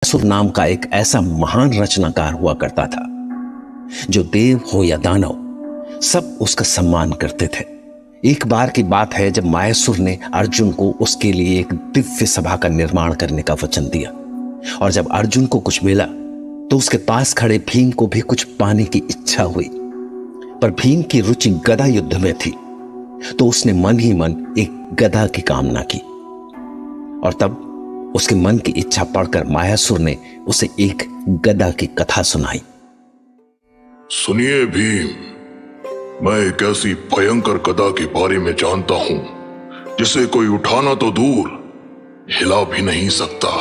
असुर नाम का एक ऐसा महान रचनाकार हुआ करता था जो देव हो या दानव सब उसका सम्मान करते थे। एक बार की बात है जब मायासुर ने अर्जुन को उसके लिए एक दिव्य सभा का निर्माण करने का वचन दिया, और जब अर्जुन को कुछ मिला तो उसके पास खड़े भीम को भी कुछ पाने की इच्छा हुई। पर भीम की रुचि गदा युद्ध में थी, तो उसने मन ही मन एक गदा की कामना की, और तब उसके मन की इच्छा पढ़कर मायासुर ने उसे एक गदा की कथा सुनाई। सुनिए भीम, मैं एक ऐसी भयंकर गदा के बारे में जानता हूं जिसे कोई उठाना तो दूर हिला भी नहीं सकता।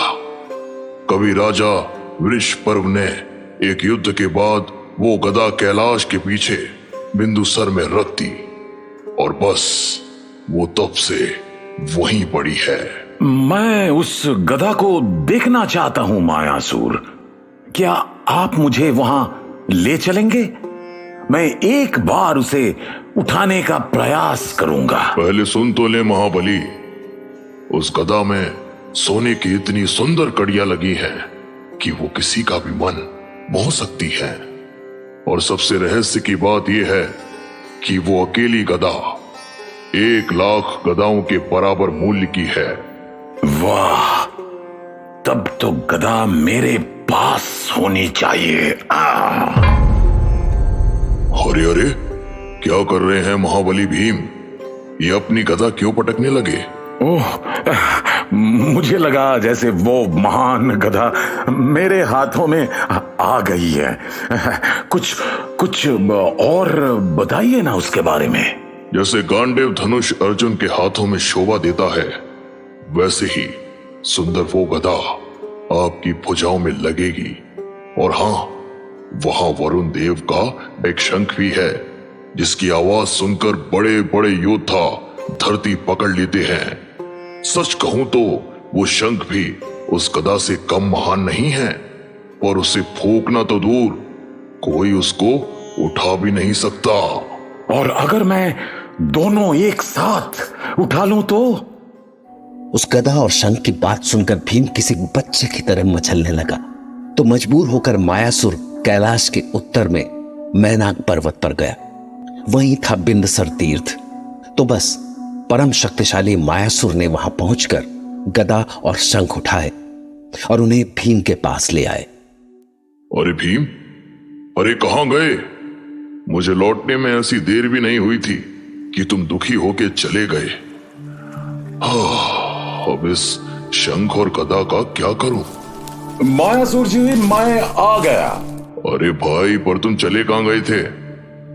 कभी राजा वृषपर्व ने एक युद्ध के बाद वो गदा कैलाश के पीछे बिंदुसर में रख दी, और बस वो तब से वहीं पड़ी है। मैं उस गदा को देखना चाहता हूं मायासुर, क्या आप मुझे वहां ले चलेंगे? मैं एक बार उसे उठाने का प्रयास करूंगा। पहले सुन तो ले महाबली, उस गदा में सोने की इतनी सुंदर कड़ियां लगी हैं कि वो किसी का भी मन मोह सकती है। और सबसे रहस्य की बात यह है कि वो अकेली गदा 1,00,000 गदाओं के बराबर मूल्य की है। वाह, तब तो गदा मेरे पास होनी चाहिए। अरे अरे, क्या कर रहे हैं महाबली भीम? ये अपनी गदा क्यों पटकने लगे? ओह, मुझे लगा जैसे वो महान गदा मेरे हाथों में आ गई है। कुछ और बताइए ना उसके बारे में। जैसे गांडीव धनुष अर्जुन के हाथों में शोभा देता है, वैसे ही सुंदर वो गदा आपकी भुजाओं में लगेगी। और हाँ, वहां वरुण देव का एक शंख भी है जिसकी आवाज सुनकर बड़े बड़े योद्धा धरती पकड़ लेते हैं। सच कहूं तो वो शंख भी उस गदा से कम महान नहीं है, पर उसे फूंकना तो दूर कोई उसको उठा भी नहीं सकता। और अगर मैं दोनों एक साथ उठा लूं तो? उस गदा और शंख की बात सुनकर भीम किसी बच्चे की तरह मचलने लगा, तो मजबूर होकर मायासुर कैलाश के उत्तर में मैनाक पर्वत पर गया। वहीं था बिंदसर तीर्थ। तो बस परम शक्तिशाली मायासुर ने वहां पहुंचकर गदा और शंख उठाए और उन्हें भीम के पास ले आए। अरे भीम, अरे कहां गए? मुझे लौटने में ऐसी देर भी नहीं हुई थी कि तुम दुखी होके चले गए। अब इस शंख और गदा का क्या करूं? मायासुर जी, मैं आ गया। अरे भाई, पर तुम चले कहां गए थे?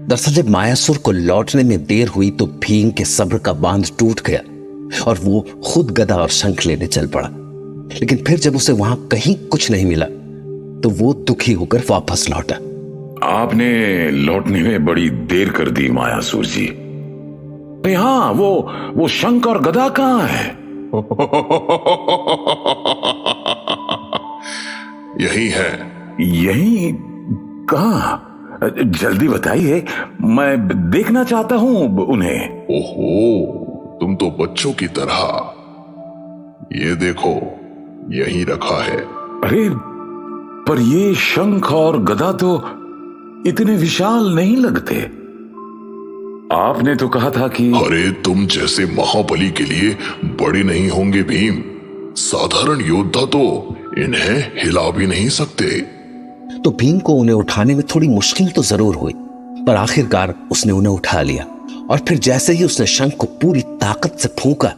दरअसल जब मायासुर को लौटने में देर हुई तो भीम के सब्र का बांध टूट गया और वो खुद गदा और शंख लेने चल पड़ा। लेकिन फिर जब उसे वहां कहीं कुछ नहीं मिला तो वो दुखी होकर वापस लौटा। आपने लौटने में बड़ी देर कर दी मायासुर जी। अरे हाँ, वो शंख और गदा कहाँ है? यही है। यही कहाँ? जल्दी बताइए, मैं देखना चाहता हूं उन्हें। ओहो, तुम तो बच्चों की तरह। ये देखो, यही रखा है। अरे, पर ये शंख और गदा तो इतने विशाल नहीं लगते। आपने तो कहा था कि... अरे, तुम जैसे महाबली के लिए बड़े नहीं होंगे भीम। साधारण योद्धा तो इन्हें हिला भी नहीं सकते। तो भीम को उन्हें उठाने में थोड़ी मुश्किल तो जरूर हुई, पर आखिरकार उसने उन्हें उठा लिया। और फिर जैसे ही उसने शंख को पूरी ताकत से फूंका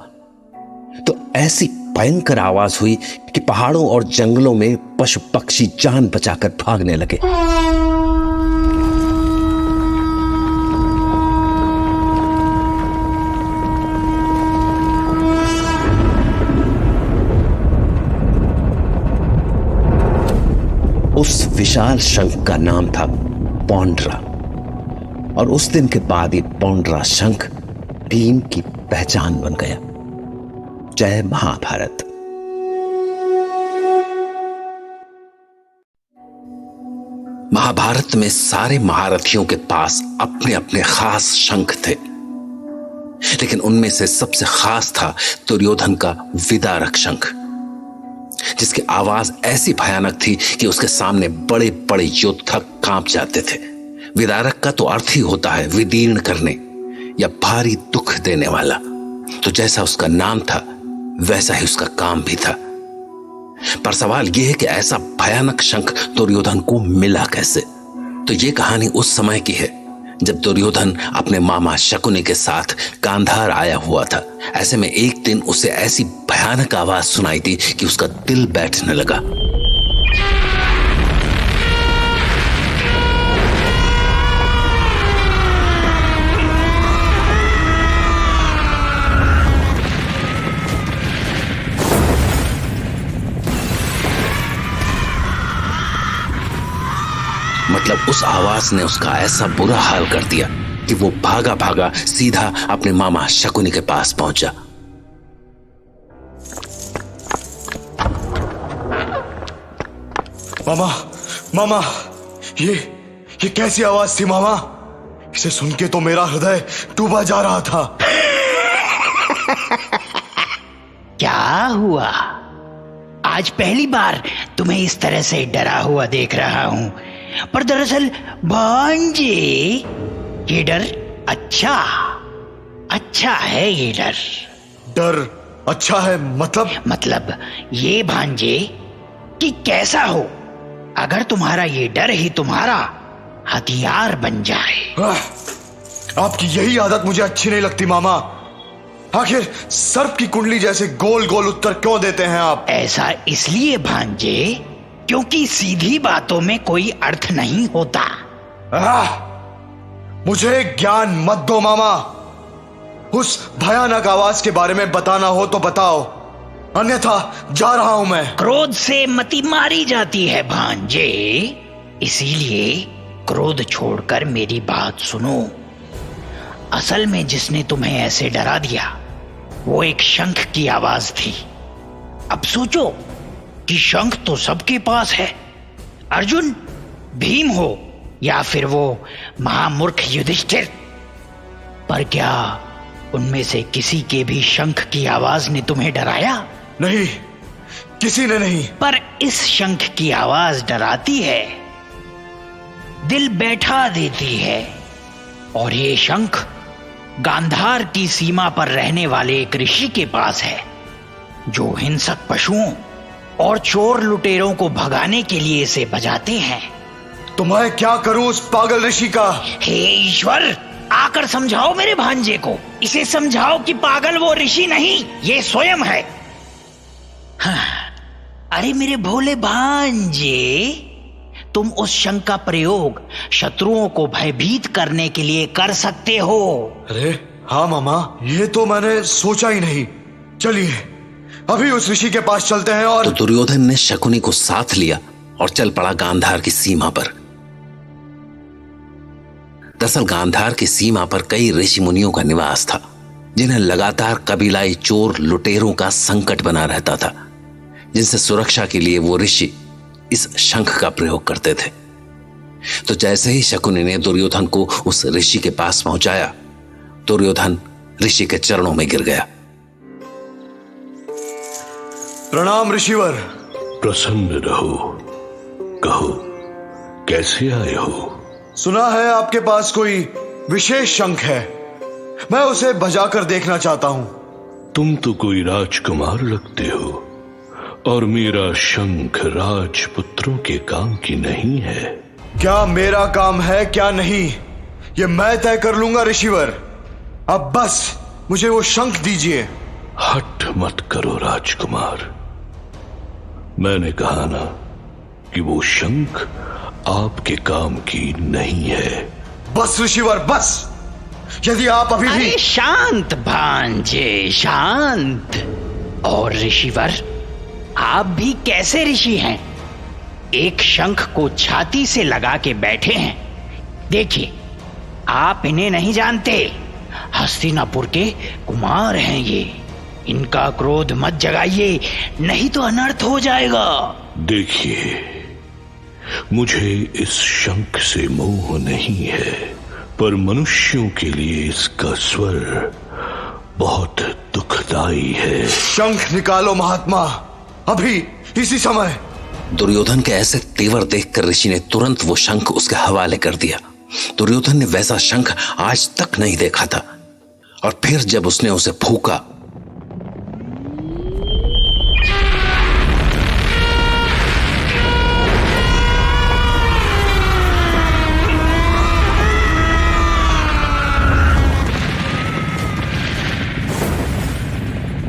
तो ऐसी भयंकर आवाज हुई कि पहाड़ों और जंगलों में पशु पक्षी जान बचाकर भागने लगे। उस विशाल शंख का नाम था पौंड्रा, और उस दिन के बाद ये पौंड्रा शंख भीम की पहचान बन गया। जय महाभारत। महाभारत में सारे महारथियों के पास अपने अपने खास शंख थे, लेकिन उनमें से सबसे खास था दुर्योधन का विदारक शंख, जिसकी आवाज ऐसी भयानक थी कि उसके सामने बड़े बड़े योद्धा कांप जाते थे। विदारक का तो अर्थ ही होता है विदीर्ण करने या भारी दुख देने वाला। तो जैसा उसका नाम था वैसा ही उसका काम भी था। पर सवाल यह है कि ऐसा भयानक शंख दुर्योधन को मिला कैसे? तो यह कहानी उस समय की है जब दुर्योधन अपने मामा शकुनी के साथ गांधार आया हुआ था। ऐसे में एक दिन उसे ऐसी भयानक आवाज सुनाई दी कि उसका दिल बैठने लगा। मतलब उस आवाज ने उसका ऐसा बुरा हाल कर दिया कि वो भागा भागा सीधा अपने मामा शकुनी के पास पहुंचा। मामा, मामा, ये कैसी आवाज थी मामा? इसे सुन के तो मेरा हृदय डूबा जा रहा था। क्या हुआ? आज पहली बार तुम्हें इस तरह से डरा हुआ देख रहा हूं। पर दरअसल भांजे, ये डर अच्छा है। ये डर अच्छा है मतलब ये भांजे कि कैसा हो अगर तुम्हारा ये डर ही तुम्हारा हथियार बन जाए। आपकी यही आदत मुझे अच्छी नहीं लगती मामा। आखिर सर्प की कुंडली जैसे गोल गोल उत्तर क्यों देते हैं आप? ऐसा इसलिए भांजे क्योंकि सीधी बातों में कोई अर्थ नहीं होता। मुझे ज्ञान मत दो मामा। उस भयानक आवाज के बारे में बताना हो तो बताओ, अन्यथा जा रहा हूं मैं। क्रोध से मति मारी जाती है भांजे, इसीलिए क्रोध छोड़कर मेरी बात सुनो। असल में जिसने तुम्हें ऐसे डरा दिया वो एक शंख की आवाज थी। अब सोचो कि शंख तो सबके पास है, अर्जुन, भीम हो या फिर वो महामूर्ख युधिष्ठिर, पर क्या उनमें से किसी के भी शंख की आवाज ने तुम्हें डराया? नहीं, किसी ने नहीं। पर इस शंख की आवाज डराती है, दिल बैठा देती है। और ये शंख गांधार की सीमा पर रहने वाले एक ऋषि के पास है जो हिंसक पशुओं और चोर लुटेरों को भगाने के लिए इसे बजाते हैं। तो मैं क्या करूं उस पागल ऋषि का? हे ईश्वर, आकर समझाओ मेरे भांजे को। इसे समझाओ कि पागल वो ऋषि नहीं, ये स्वयं है। हाँ, अरे मेरे भोले भांजे, तुम उस शंख का प्रयोग शत्रुओं को भयभीत करने के लिए कर सकते हो। अरे हाँ मामा, ये तो मैंने सोचा ही नहीं। चलिए अभी उस ऋषि के पास चलते हैं। और तो दुर्योधन ने शकुनी को साथ लिया और चल पड़ा गांधार की सीमा पर। दरअसल गांधार की सीमा पर कई ऋषि मुनियों का निवास था जिन्हें लगातार कबीलाई चोर लुटेरों का संकट बना रहता था, जिनसे सुरक्षा के लिए वो ऋषि इस शंख का प्रयोग करते थे। तो जैसे ही शकुनी ने दुर्योधन को उस ऋषि के पास पहुंचाया, दुर्योधन ऋषि के चरणों में गिर गया। प्रणाम ऋषिवर। प्रसन्न रहो, कहो कैसे आए हो? सुना है आपके पास कोई विशेष शंख है, मैं उसे बजाकर देखना चाहता हूं। तुम तो कोई राजकुमार लगते हो और मेरा शंख राजपुत्रों के काम की नहीं है। क्या मेरा काम है क्या नहीं, ये मैं तय कर लूंगा ऋषिवर। अब बस मुझे वो शंख दीजिए। हट मत करो राजकुमार, मैंने कहा ना कि वो शंख आपके काम की नहीं है। बस ऋषिवर बस, यदि आप अभी भी। अरे शांत भांजे, शांत। और ऋषिवर, आप भी कैसे ऋषि हैं? एक शंख को छाती से लगा के बैठे हैं। देखिए, आप इन्हें नहीं जानते, हस्तिनापुर के कुमार हैं ये। इनका क्रोध मत जगाइए, नहीं तो अनर्थ हो जाएगा। देखिए, मुझे इस शंख से मोह नहीं है, पर मनुष्यों के लिए इसका स्वर बहुत दुखदाई है। शंख निकालो महात्मा, अभी इसी समय। दुर्योधन के ऐसे तेवर देखकर ऋषि ने तुरंत वो शंख उसके हवाले कर दिया। दुर्योधन ने वैसा शंख आज तक नहीं देखा था, और फिर जब उसने उसे फूंका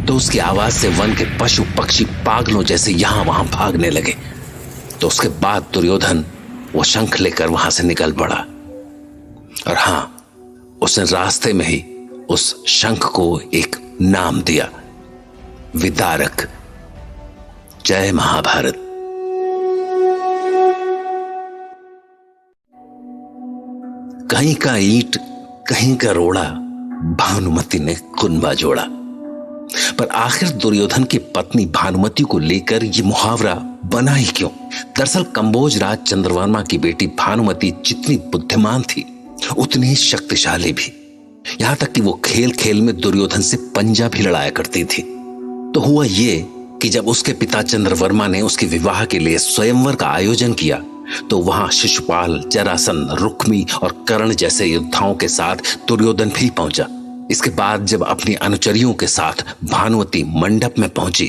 तो उसकी आवाज से वन के पशु पक्षी पागलों जैसे यहां वहां भागने लगे। तो उसके बाद दुर्योधन वो शंख लेकर वहां से निकल पड़ा, और हां, उसने रास्ते में ही उस शंख को एक नाम दिया, विदारक। जय महाभारत। कहीं का ईंट कहीं का रोड़ा, भानुमति ने कुनबा जोड़ा। पर आखिर दुर्योधन की पत्नी भानुमति को लेकर यह मुहावरा बना ही क्यों? दरअसल कंबोज राज चंद्रवर्मा की बेटी भानुमति जितनी बुद्धिमान थी उतनी ही शक्तिशाली भी। यहां तक कि वो खेल खेल में दुर्योधन से पंजा भी लड़ाया करती थी। तो हुआ ये कि जब उसके पिता चंद्रवर्मा ने उसके विवाह के लिए स्वयंवर का आयोजन किया तो वहां शिशुपाल, जरासंध, रुक्मी और कर्ण जैसे योद्धाओं के साथ दुर्योधन भी पहुंचा। इसके बाद जब अपनी अनुचरियों के साथ भानुमति मंडप में पहुंची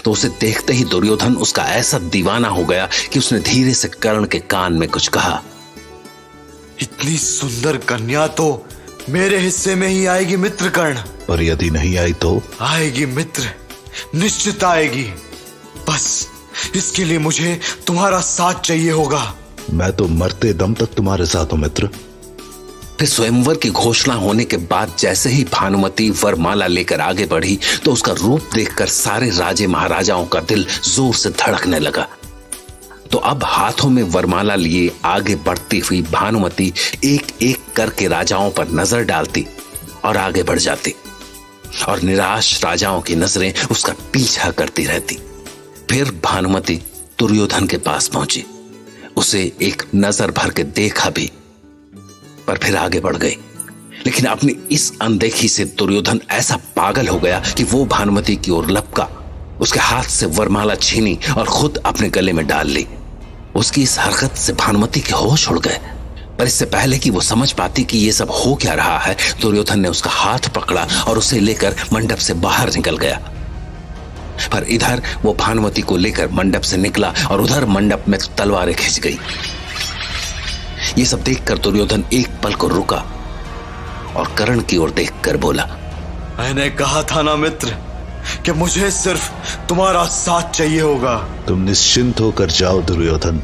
तो उसे देखते ही दुर्योधन उसका ऐसा दीवाना हो गया कि उसने धीरे से कर्ण के कान में कुछ कहा। इतनी सुंदर कन्या तो मेरे हिस्से में ही आएगी मित्र कर्ण। पर यदि नहीं आई तो? आएगी मित्र, निश्चित आएगी। बस इसके लिए मुझे तुम्हारा साथ चाहिए होगा। मैं तो मरते दम तक तुम्हारे साथ हूं मित्र। फिर स्वयंवर की घोषणा होने के बाद जैसे ही भानुमति वरमाला लेकर आगे बढ़ी तो उसका रूप देखकर सारे राजे महाराजाओं का दिल जोर से धड़कने लगा। तो अब हाथों में वरमाला लिए आगे बढ़ती हुई भानुमति एक एक करके राजाओं पर नजर डालती और आगे बढ़ जाती, और निराश राजाओं की नजरें उसका पीछा करती रहती। फिर भानुमति दुर्योधन के पास पहुंची, उसे एक नजर भर के देखा भी, पर फिर आगे बढ़ गई। लेकिन अपनी इस अनदेखी से दुर्योधन ऐसा पागल हो गया कि वो भानुमति की ओर लपका, उसके हाथ से वरमाला छीनी और खुद अपने गले में डाल ली। उसकी इस हरकत से भानुमति के होश उड़ गए, पर इससे पहले कि वो समझ पाती कि ये सब हो क्या रहा है, दुर्योधन ने उसका हाथ पकड़ा और उसे लेकर मंडप से बाहर निकल गया। पर इधर वो भानुमति को लेकर मंडप से निकला और उधर मंडप में तलवारें खिंच गई। ये सब देखकर दुर्योधन एक पल को रुका और कर्ण की ओर देखकर बोला, मैंने कहा था ना मित्र कि मुझे सिर्फ तुम्हारा साथ चाहिए होगा। तुम निश्चिंत होकर जाओ दुर्योधन,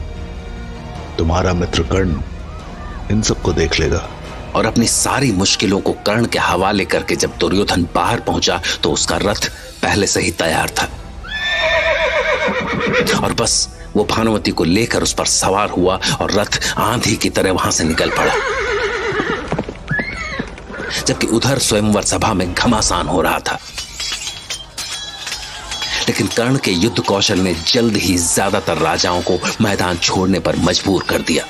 तुम्हारा मित्र कर्ण इन सबको देख लेगा। और अपनी सारी मुश्किलों को कर्ण के हवाले करके जब दुर्योधन बाहर पहुंचा तो उसका रथ पहले से ही तैयार था, और बस वो भानुमति को लेकर उस पर सवार हुआ और रथ आंधी की तरह वहां से निकल पड़ा। जबकि उधर स्वयंवर सभा में घमासान हो रहा था। लेकिन कर्ण के युद्ध कौशल ने जल्द ही ज्यादातर राजाओं को मैदान छोड़ने पर मजबूर कर दिया।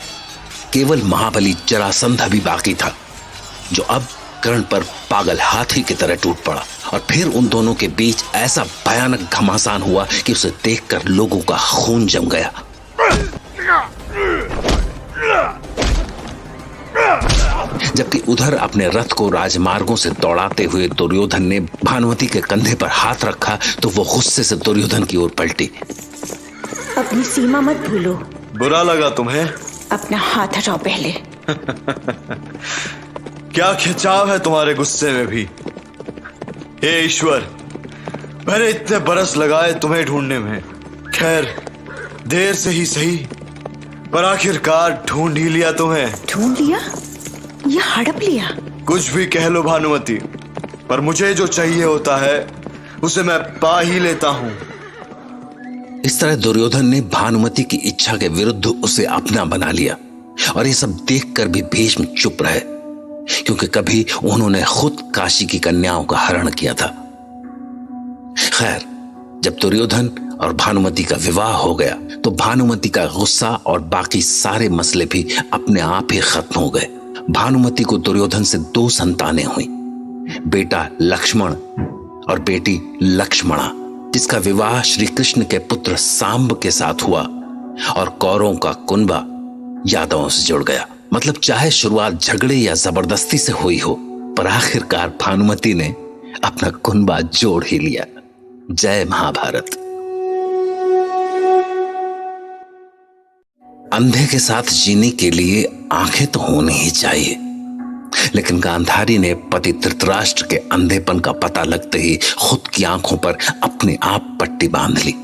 केवल महाबली जरासंध भी बाकी था, जो अब कर्ण पर पागल हाथी की तरह टूट पड़ा। और फिर उन दोनों के बीच ऐसा भयानक घमासान हुआ कि उसे देखकर लोगों का खून जम गया। जबकि उधर अपने रथ को राजमार्गों से दौड़ाते हुए दुर्योधन ने भानुमति के कंधे पर हाथ रखा तो वो गुस्से से दुर्योधन की ओर पलटी। अपनी सीमा मत भूलो। बुरा लगा तुम्हें? अपना हाथ हटाओ पहले। क्या खिंचाव है तुम्हारे गुस्से में भी? हे ईश्वर, मैंने इतने बरस लगाए तुम्हें ढूंढने में। खैर, देर से ही सही, पर आखिरकार ढूंढ ही लिया तुम्हें। ढूंढ लिया या हड़प लिया? कुछ भी कह लो भानुमति, पर मुझे जो चाहिए होता है उसे मैं पा ही लेता हूं। इस तरह दुर्योधन ने भानुमति की इच्छा के विरुद्ध उसे अपना बना लिया। और ये सब देखकर भी भीष्म चुप रहे, क्योंकि कभी उन्होंने खुद काशी की कन्याओं का हरण किया था। खैर, जब दुर्योधन और भानुमति का विवाह हो गया तो भानुमति का गुस्सा और बाकी सारे मसले भी अपने आप ही खत्म हो गए। भानुमति को दुर्योधन से 2 संतानें हुई, बेटा लक्ष्मण और बेटी लक्ष्मणा, जिसका विवाह श्री कृष्ण के पुत्र सांब के साथ हुआ, और कौरवों का कुनबा यादवों से जुड़ गया। मतलब चाहे शुरुआत झगड़े या जबरदस्ती से हुई हो, पर आखिरकार भानुमति ने अपना कुनबा जोड़ ही लिया। जय महाभारत। अंधे के साथ जीने के लिए आंखें तो होनी ही चाहिए, लेकिन गांधारी ने पति धृतराष्ट्र के अंधेपन का पता लगते ही खुद की आंखों पर अपने आप पट्टी बांध ली,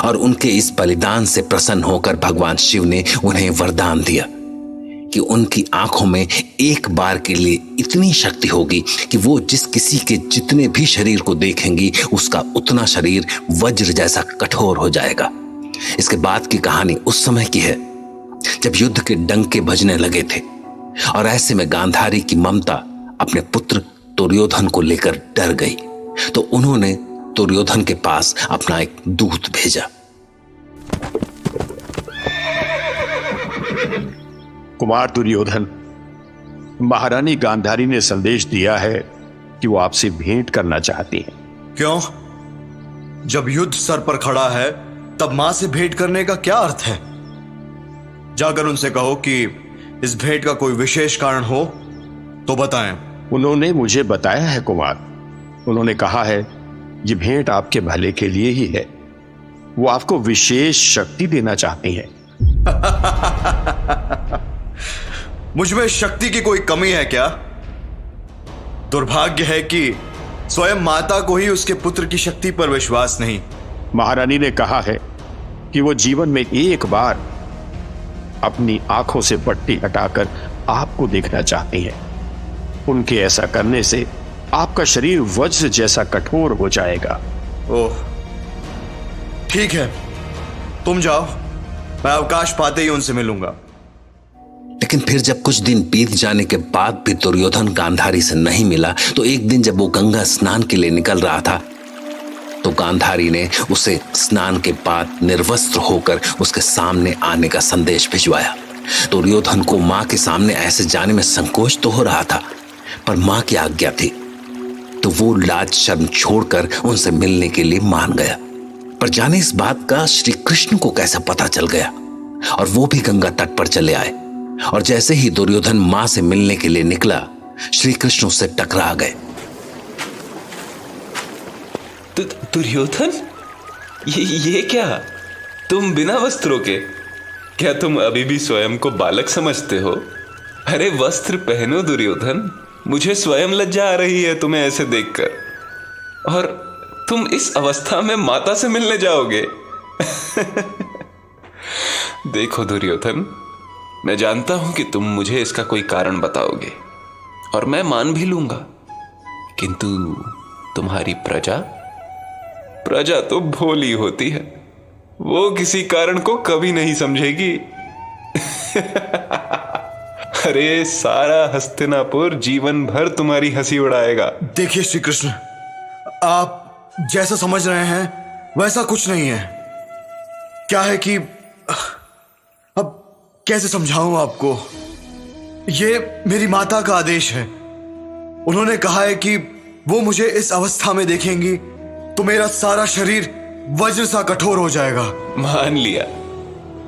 और उनके इस बलिदान से प्रसन्न होकर भगवान शिव ने उन्हें वरदान दिया कि उनकी आंखों में एक बार के लिए इतनी शक्ति होगी कि वो जिस किसी के जितने भी शरीर को देखेंगी, उसका उतना शरीर वज्र जैसा कठोर हो जाएगा। इसके बाद की कहानी उस समय की है जब युद्ध के डंके बजने लगे थे, और ऐसे में गांधारी की ममता अपने पुत्र दुर्योधन को लेकर डर गई, तो उन्होंने दुर्योधन के पास अपना एक दूत भेजा। कुमार दुर्योधन, महारानी गांधारी ने संदेश दिया है कि वो आपसे भेंट करना चाहती है। क्यों? जब युद्ध सर पर खड़ा है तब मां से भेंट करने का क्या अर्थ है? जाकर उनसे कहो कि इस भेंट का कोई विशेष कारण हो तो बताएं। उन्होंने मुझे बताया है कुमार। उन्होंने कहा है ये भेंट आपके भले के लिए ही है। वो आपको विशेष शक्ति देना चाहती है। मुझमें शक्ति की कोई कमी है क्या? दुर्भाग्य है कि स्वयं माता को ही उसके पुत्र की शक्ति पर विश्वास नहीं। महारानी ने कहा है कि वो जीवन में एक बार अपनी आंखों से पट्टी हटाकर आपको देखना चाहती है। उनके ऐसा करने से आपका शरीर वज्र जैसा कठोर हो जाएगा। ओह, ठीक है, तुम जाओ, मैं अवकाश पाते ही उनसे मिलूंगा। लेकिन फिर जब कुछ दिन बीत जाने के बाद भी दुर्योधन गांधारी से नहीं मिला, तो एक दिन जब वो गंगा स्नान के लिए निकल रहा था, तो गांधारी ने उसे स्नान के बाद निर्वस्त्र होकर उसके सामने आने का संदेश भिजवाया। दुर्योधन को मां के सामने ऐसे जाने में संकोच तो हो रहा था, पर मां की आज्ञा थी, तो वो लाज शर्म छोड़कर उनसे मिलने के लिए मान गया। पर जाने इस बात का श्री कृष्ण को कैसा पता चल गया, और वो भी गंगा तट पर चले आए। और जैसे ही दुर्योधन मां से मिलने के लिए निकला, श्री कृष्ण उससे टकरा गए। दुर्योधन, ये क्या? तुम बिना वस्त्रों के? क्या तुम अभी भी स्वयं को बालक समझते हो? अरे वस्त्र पहनो दुर्योधन, मुझे स्वयं लज्जा आ रही है तुम्हें ऐसे देखकर। और तुम इस अवस्था में माता से मिलने जाओगे? देखो दुर्योधन, मैं जानता हूं कि तुम मुझे इसका कोई कारण बताओगे, और मैं मान भी लूंगा, किंतु तुम्हारी प्रजा तो भोली होती है, वो किसी कारण को कभी नहीं समझेगी। अरे सारा हस्तिनापुर जीवन भर तुम्हारी हंसी उड़ाएगा। देखिए श्री कृष्ण, आप जैसा समझ रहे हैं वैसा कुछ नहीं है। क्या है कि अब कैसे समझाऊं आपको? ये मेरी माता का आदेश है। उन्होंने कहा है कि वो मुझे इस अवस्था में देखेंगी तो मेरा सारा शरीर वज्र सा कठोर हो जाएगा। मान लिया,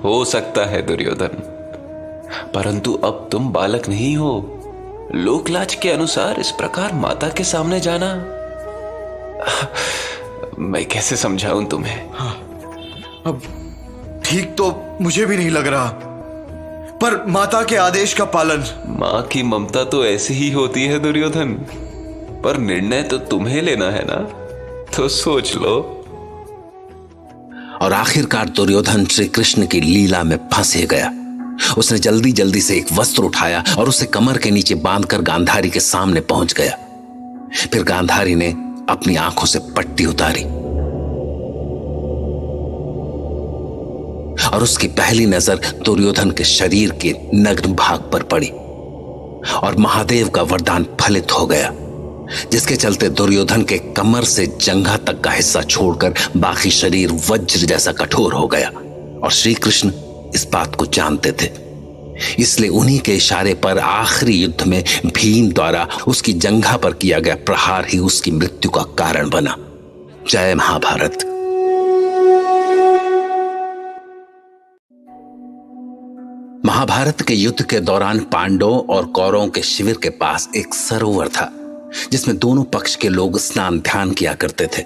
हो सकता है दुर्योधन, परंतु अब तुम बालक नहीं हो। लोकलाज के अनुसार इस प्रकार माता के सामने जाना, मैं कैसे समझाऊं तुम्हें? हाँ, अब ठीक तो मुझे भी नहीं लग रहा, पर माता के आदेश का पालन। मां की ममता तो ऐसी ही होती है दुर्योधन, पर निर्णय तो तुम्हें लेना है ना, तो सोच लो। और आखिरकार दुर्योधन श्री कृष्ण की लीला में फंस गया। उसने जल्दी जल्दी से एक वस्त्र उठाया और उसे कमर के नीचे बांधकर गांधारी के सामने पहुंच गया। फिर गांधारी ने अपनी आंखों से पट्टी उतारी, और उसकी पहली नजर दुर्योधन के शरीर के नग्न भाग पर पड़ी, और महादेव का वरदान फलित हो गया, जिसके चलते दुर्योधन के कमर से जंघा तक का हिस्सा छोड़कर बाकी शरीर वज्र जैसा कठोर हो गया। और श्री कृष्ण इस बात को जानते थे, इसलिए उन्हीं के इशारे पर आखिरी युद्ध में भीम द्वारा उसकी जंघा पर किया गया प्रहार ही उसकी मृत्यु का कारण बना। जय महाभारत। महाभारत के युद्ध के दौरान पांडवों और कौरवों के शिविर के पास एक सरोवर था जिसमें दोनों पक्ष के लोग स्नान ध्यान किया करते थे।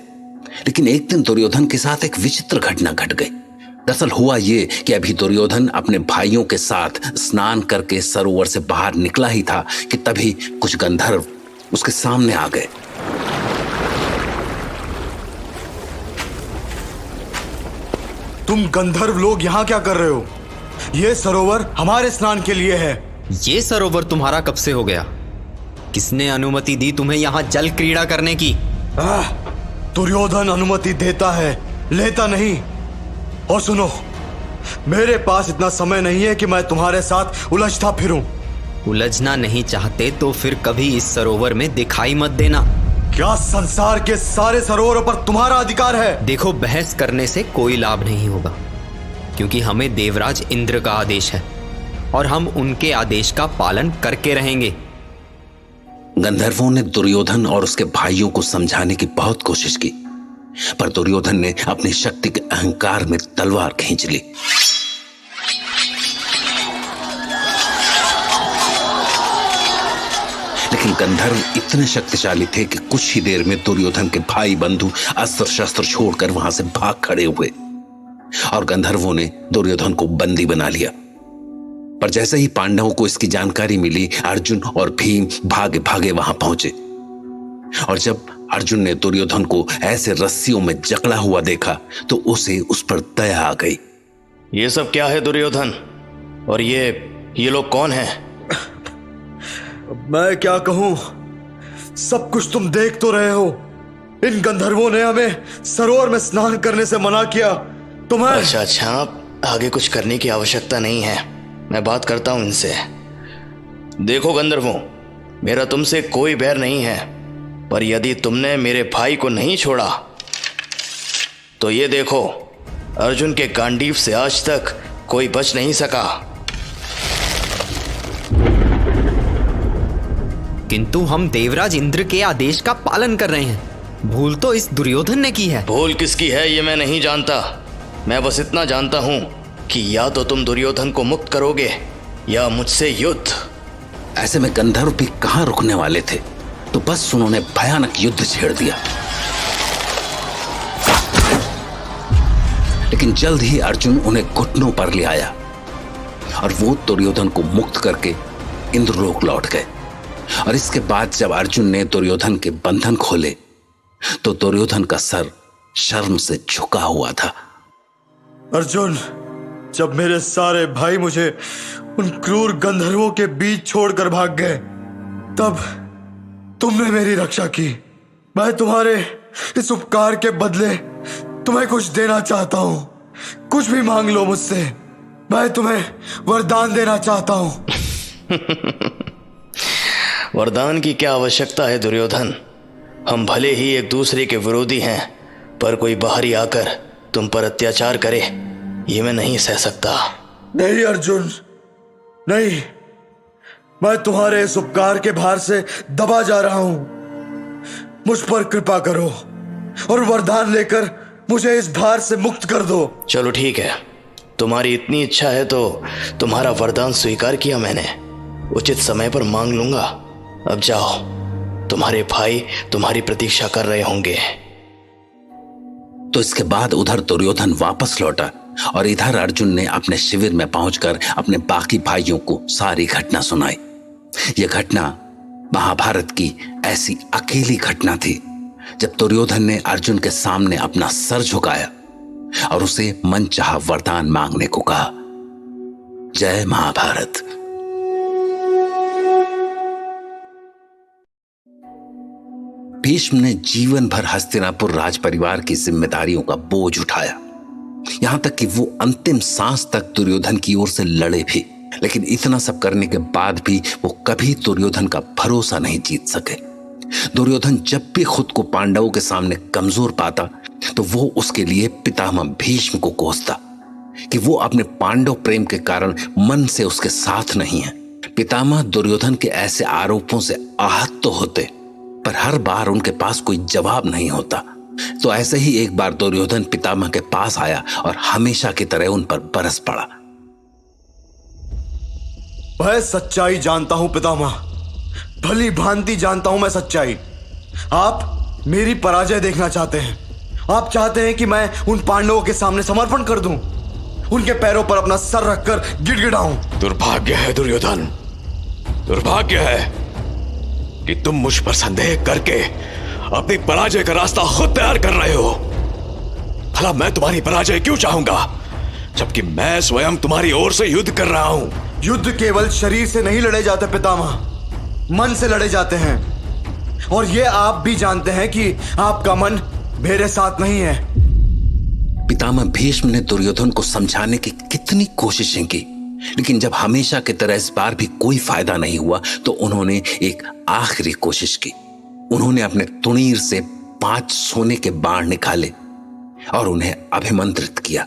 लेकिन एक दिन दुर्योधन के साथ एक विचित्र घटना घट गई। दरअसल हुआ ये कि अभी दुर्योधन अपने भाइयों के साथ स्नान करके सरोवर से बाहर निकला ही था कि तभी कुछ गंधर्व उसके सामने आ गए। तुम गंधर्व लोग यहाँ क्या कर रहे हो? ये सरोवर हमारे स्नान के लिए है। ये सरोवर तुम्हारा कब से हो गया? किसने अनुमति दी तुम्हें यहाँ जल क्रीड़ा करने की? दुर्योधन अनुमति देता है, लेता नहीं। और सुनो, मेरे पास इतना समय नहीं है कि मैं तुम्हारे साथ उलझता फिरूं। उलझना नहीं चाहते तो फिर कभी इस सरोवर में दिखाई मत देना। क्या संसार के सारे सरोवरों पर तुम्हारा अधिकार है? देखो, बहस करने से कोई लाभ नहीं होगा, क्योंकि हमें देवराज इंद्र का आदेश है और हम उनके आदेश का पालन करके रहेंगे। गंधर्वों ने दुर्योधन और उसके भाइयों को समझाने की बहुत कोशिश की, पर दुर्योधन ने अपनी शक्ति के अहंकार में तलवार खींच ली। लेकिन गंधर्व इतने शक्तिशाली थे कि कुछ ही देर में दुर्योधन के भाई बंधु अस्त्र शस्त्र छोड़कर वहां से भाग खड़े हुए और गंधर्वों ने दुर्योधन को बंदी बना लिया। पर जैसे ही पांडवों को इसकी जानकारी मिली, अर्जुन और भीम भागे भागे वहां पहुंचे। और जब अर्जुन ने दुर्योधन को ऐसे रस्सियों में जकड़ा हुआ देखा तो उसे उस पर दया आ गई। ये सब क्या है दुर्योधन? और ये लोग कौन हैं? मैं क्या कहूं, सब कुछ तुम देख तो रहे हो। इन गंधर्वों ने हमें सरोवर में स्नान करने से मना किया। तुम्हें अच्छा, आगे कुछ करने की आवश्यकता नहीं है, मैं बात करता हूं इनसे। देखो गंधर्वों, मेरा तुमसे कोई बैर नहीं है, पर यदि तुमने मेरे भाई को नहीं छोड़ा तो ये देखो, अर्जुन के गांडीव से आज तक कोई बच नहीं सका। किंतु हम देवराज इंद्र के आदेश का पालन कर रहे हैं। भूल तो इस दुर्योधन ने की है। भूल किसकी है ये मैं नहीं जानता, मैं बस इतना जानता हूं कि या तो तुम दुर्योधन को मुक्त करोगे या मुझसे युद्ध। ऐसे में गंधर्व भी कहां रुकने वाले थे, तो बस उन्होंने भयानक युद्ध छेड़ दिया। लेकिन जल्द ही अर्जुन उन्हें घुटनों पर ले आया और वो दुर्योधन को मुक्त करके इंद्रलोक लौट गए। और इसके बाद जब अर्जुन ने दुर्योधन के बंधन खोले तो दुर्योधन का सर शर्म से झुका हुआ था। अर्जुन, जब मेरे सारे भाई मुझे उन क्रूर गंधर्वों के बीच छोड़कर भाग गए, तब तुमने मेरी रक्षा की। मैं तुम्हारे इस उपकार के बदले तुम्हें कुछ देना चाहता हूं। कुछ भी मांग लो मुझसे, मैं तुम्हें वरदान देना चाहता हूं। वरदान की क्या आवश्यकता है दुर्योधन? हम भले ही एक दूसरे के विरोधी हैं, पर कोई बाहरी आकर तुम पर अत्याचार करे ये मैं नहीं सह सकता। नहीं अर्जुन, नहीं, मैं तुम्हारे इस उपकार के भार से दबा जा रहा हूं। मुझ पर कृपा करो और वरदान लेकर मुझे इस भार से मुक्त कर दो। चलो ठीक है, तुम्हारी इतनी इच्छा है तो तुम्हारा वरदान स्वीकार किया मैंने, उचित समय पर मांग लूंगा। अब जाओ, तुम्हारे भाई तुम्हारी प्रतीक्षा कर रहे होंगे। तो इसके बाद उधर दुर्योधन वापस लौटा और इधर अर्जुन ने अपने शिविर में पहुंचकर अपने बाकी भाइयों को सारी घटना सुनाई। यह घटना महाभारत की ऐसी अकेली घटना थी जब दुर्योधन ने अर्जुन के सामने अपना सर झुकाया और उसे मनचाहा वरदान मांगने को कहा। जय महाभारत। भीष्म ने जीवन भर हस्तिनापुर राज परिवार की जिम्मेदारियों का बोझ उठाया, यहां तक कि वो अंतिम सांस तक दुर्योधन की ओर से लड़े भी। लेकिन इतना सब करने के बाद भी वो कभी दुर्योधन का भरोसा नहीं जीत सके। दुर्योधन जब भी खुद को पांडवों के सामने कमजोर पाता तो वो उसके लिए पितामह भीष्म को कोसता। कि वो अपने पांडव प्रेम के कारण मन से उसके साथ नहीं है। पितामह दुर्योधन के ऐसे आरोपों से आहत तो होते, पर हर बार उनके पास कोई जवाब नहीं होता। तो ऐसे ही एक बार दुर्योधन पितामह के पास आया और हमेशा की तरह उन पर बरस पड़ा। मैं सच्चाई जानता हूं पितामह, भली भांति जानता हूं मैं सच्चाई। आप मेरी पराजय देखना चाहते हैं। आप चाहते हैं कि मैं उन पांडवों के सामने समर्पण कर दूं, उनके पैरों पर अपना सर रखकर गिड़गिड़ाऊं। दुर्भाग्य है दुर्योधन, दुर्भाग्य है कि तुम मुझ पर संदेह करके अपनी पराजय का रास्ता खुद तैयार कर रहे हो। भला मैं तुम्हारी पराजय क्यों चाहूंगा, जबकि मैं स्वयं तुम्हारी ओर से युद्ध कर रहा हूं। युद्ध केवल शरीर से नहीं लड़े जाते पितामह, मन से लड़े जाते हैं। और ये आप भी जानते हैं कि आपका मन मेरे साथ नहीं है। पितामह भीष्म ने दुर्योधन को समझाने की कितनी कोशिशें की, लेकिन जब हमेशा की तरह इस बार भी कोई फायदा नहीं हुआ तो उन्होंने एक आखिरी कोशिश की। उन्होंने अपने तुणीर से 5 सोने के बाण निकाले और उन्हें अभिमंत्रित किया।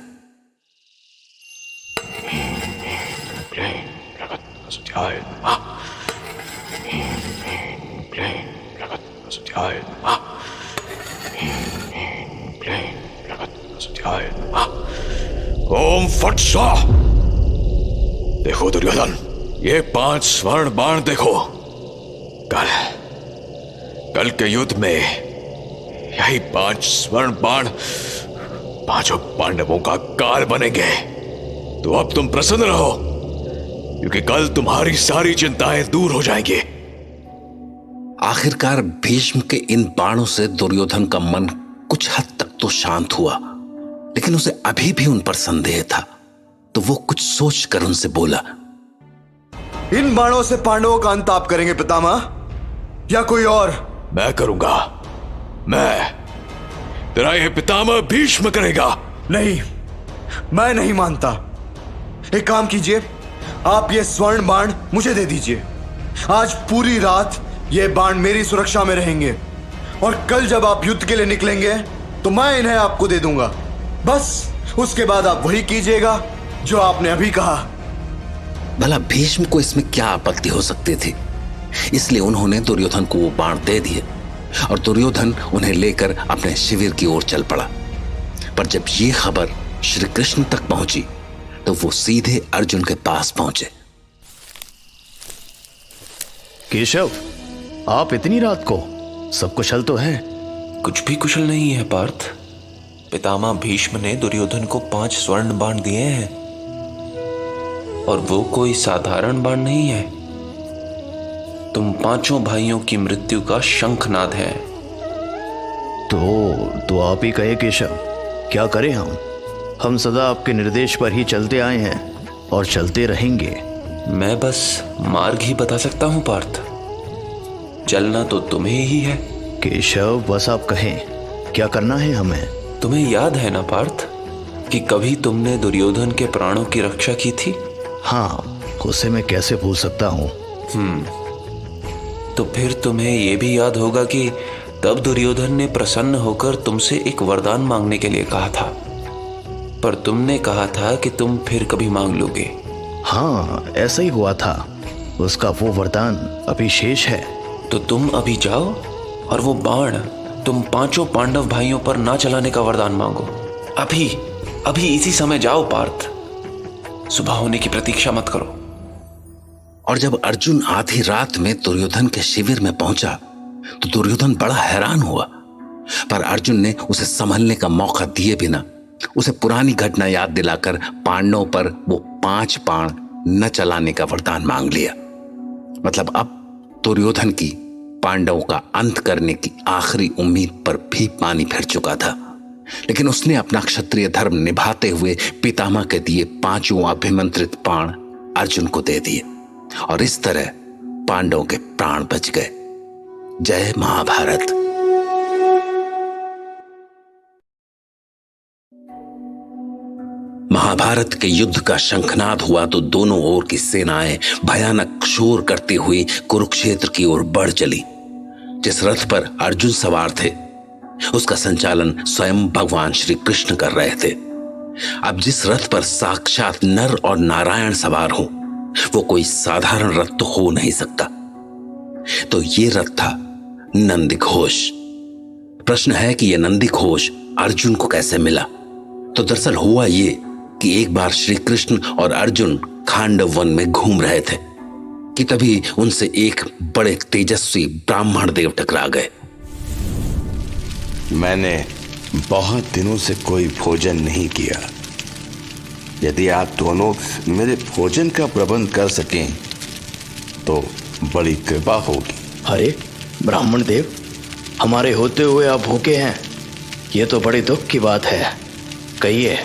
ओम फट स्वाहा। देखो दुर्योधन, ये 5 स्वर्ण बाण देखो। कल के युद्ध में यही 5 स्वर्ण बाण 5 पांडवों का काल बनेंगे। तो अब तुम प्रसन्न रहो, क्योंकि कल तुम्हारी सारी चिंताएं दूर हो जाएंगी। आखिरकार भीष्म के इन बाणों से दुर्योधन का मन कुछ हद तक तो शांत हुआ, लेकिन उसे अभी भी उन पर संदेह था। तो वो कुछ सोचकर उनसे बोला, इन बाणों से पांडवों का अंत आप करेंगे पितामह, या कोई और? मैं करूंगा। मैं, तेरा ये पितामह भीष्म करेगा। नहीं, मैं नहीं मानता। एक काम कीजिए, आप ये स्वर्ण बाण मुझे दे दीजिए। आज पूरी रात ये बाण मेरी सुरक्षा में रहेंगे, और कल जब आप युद्ध के लिए निकलेंगे तो मैं इन्हें आपको दे दूंगा। बस उसके बाद आप वही कीजिएगा जो आपने अभी कहा। भला भीष्म को इसमें क्या आपत्ति हो सकती थी? इसलिए उन्होंने दुर्योधन को वो बाण दे दिए और दुर्योधन उन्हें लेकर अपने शिविर की ओर चल पड़ा। पर जब ये खबर श्री कृष्ण तक पहुंची तो वो सीधे अर्जुन के पास पहुंचे। केशव, आप इतनी रात को? सब कुशल तो है? कुछ भी कुशल नहीं है पार्थ। पितामह भीष्म ने दुर्योधन को 5 स्वर्ण बाण दिए हैं, और वो कोई साधारण बाण नहीं है। तुम 5 भाइयों की मृत्यु का शंखनाद है। तो आप ही कहे केशव, क्या करें हम सदा आपके निर्देश पर ही चलते आए हैं और चलते रहेंगे। मैं बस मार्ग ही बता सकता हूं पार्थ, चलना तो तुम्हें ही है। केशव, बस आप कहें, क्या करना है हमें? तुम्हें याद है ना पार्थ कि कभी तुमने दुर्योधन के प्राणों की रक्षा की थी? हाँ, उसे मैं कैसे भूल सकता हूँ। तो फिर तुम्हें यह भी याद होगा कि तब दुर्योधन ने प्रसन्न होकर तुमसे एक वरदान मांगने के लिए कहा था, पर तुमने कहा था कि तुम फिर कभी मांग लोगे। हाँ, ऐसा ही हुआ था। उसका वो वरदान अभी शेष है। तो तुम अभी जाओ और वो बाण तुम 5 पांडव भाइयों पर ना चलाने का वरदान मांगो। अभी इसी समय जाओ पार्थ, सुबह होने की प्रतीक्षा मत करो। और जब अर्जुन आधी रात में दुर्योधन के शिविर में पहुंचा तो दुर्योधन बड़ा हैरान हुआ, पर अर्जुन ने उसे संभलने का मौका दिए बिना उसे पुरानी घटना याद दिलाकर पांडवों पर वो 5 बाण न चलाने का वरदान मांग लिया। मतलब अब दुर्योधन की पांडवों का अंत करने की आखिरी उम्मीद पर भी पानी फिर चुका था। लेकिन उसने अपना क्षत्रिय धर्म निभाते हुए पितामह के दिए 5 अभिमंत्रित बाण अर्जुन को दे दिए, और इस तरह पांडवों के प्राण बच गए। जय महाभारत। महाभारत के युद्ध का शंखनाद हुआ तो दोनों ओर की सेनाएं भयानक शोर करती हुई कुरुक्षेत्र की ओर बढ़ चली। जिस रथ पर अर्जुन सवार थे उसका संचालन स्वयं भगवान श्री कृष्ण कर रहे थे। अब जिस रथ पर साक्षात नर और नारायण सवार हो, वो कोई साधारण रथ तो हो नहीं सकता। तो ये रथ था नंदीघोष। प्रश्न है कि यह नंदीघोष अर्जुन को कैसे मिला? तो दरअसल हुआ ये कि एक बार श्री कृष्ण और अर्जुन खांडव वन में घूम रहे थे कि तभी उनसे एक बड़े तेजस्वी ब्राह्मण देव टकरा गए। मैंने बहुत दिनों से कोई भोजन नहीं किया। यदि आप दोनों मेरे भोजन का प्रबंध कर सकें तो बड़ी कृपा होगी। अरे ब्राह्मण देव, हमारे होते हुए आप भूखे हैं, ये तो बड़ी दुख की बात है। कहिए,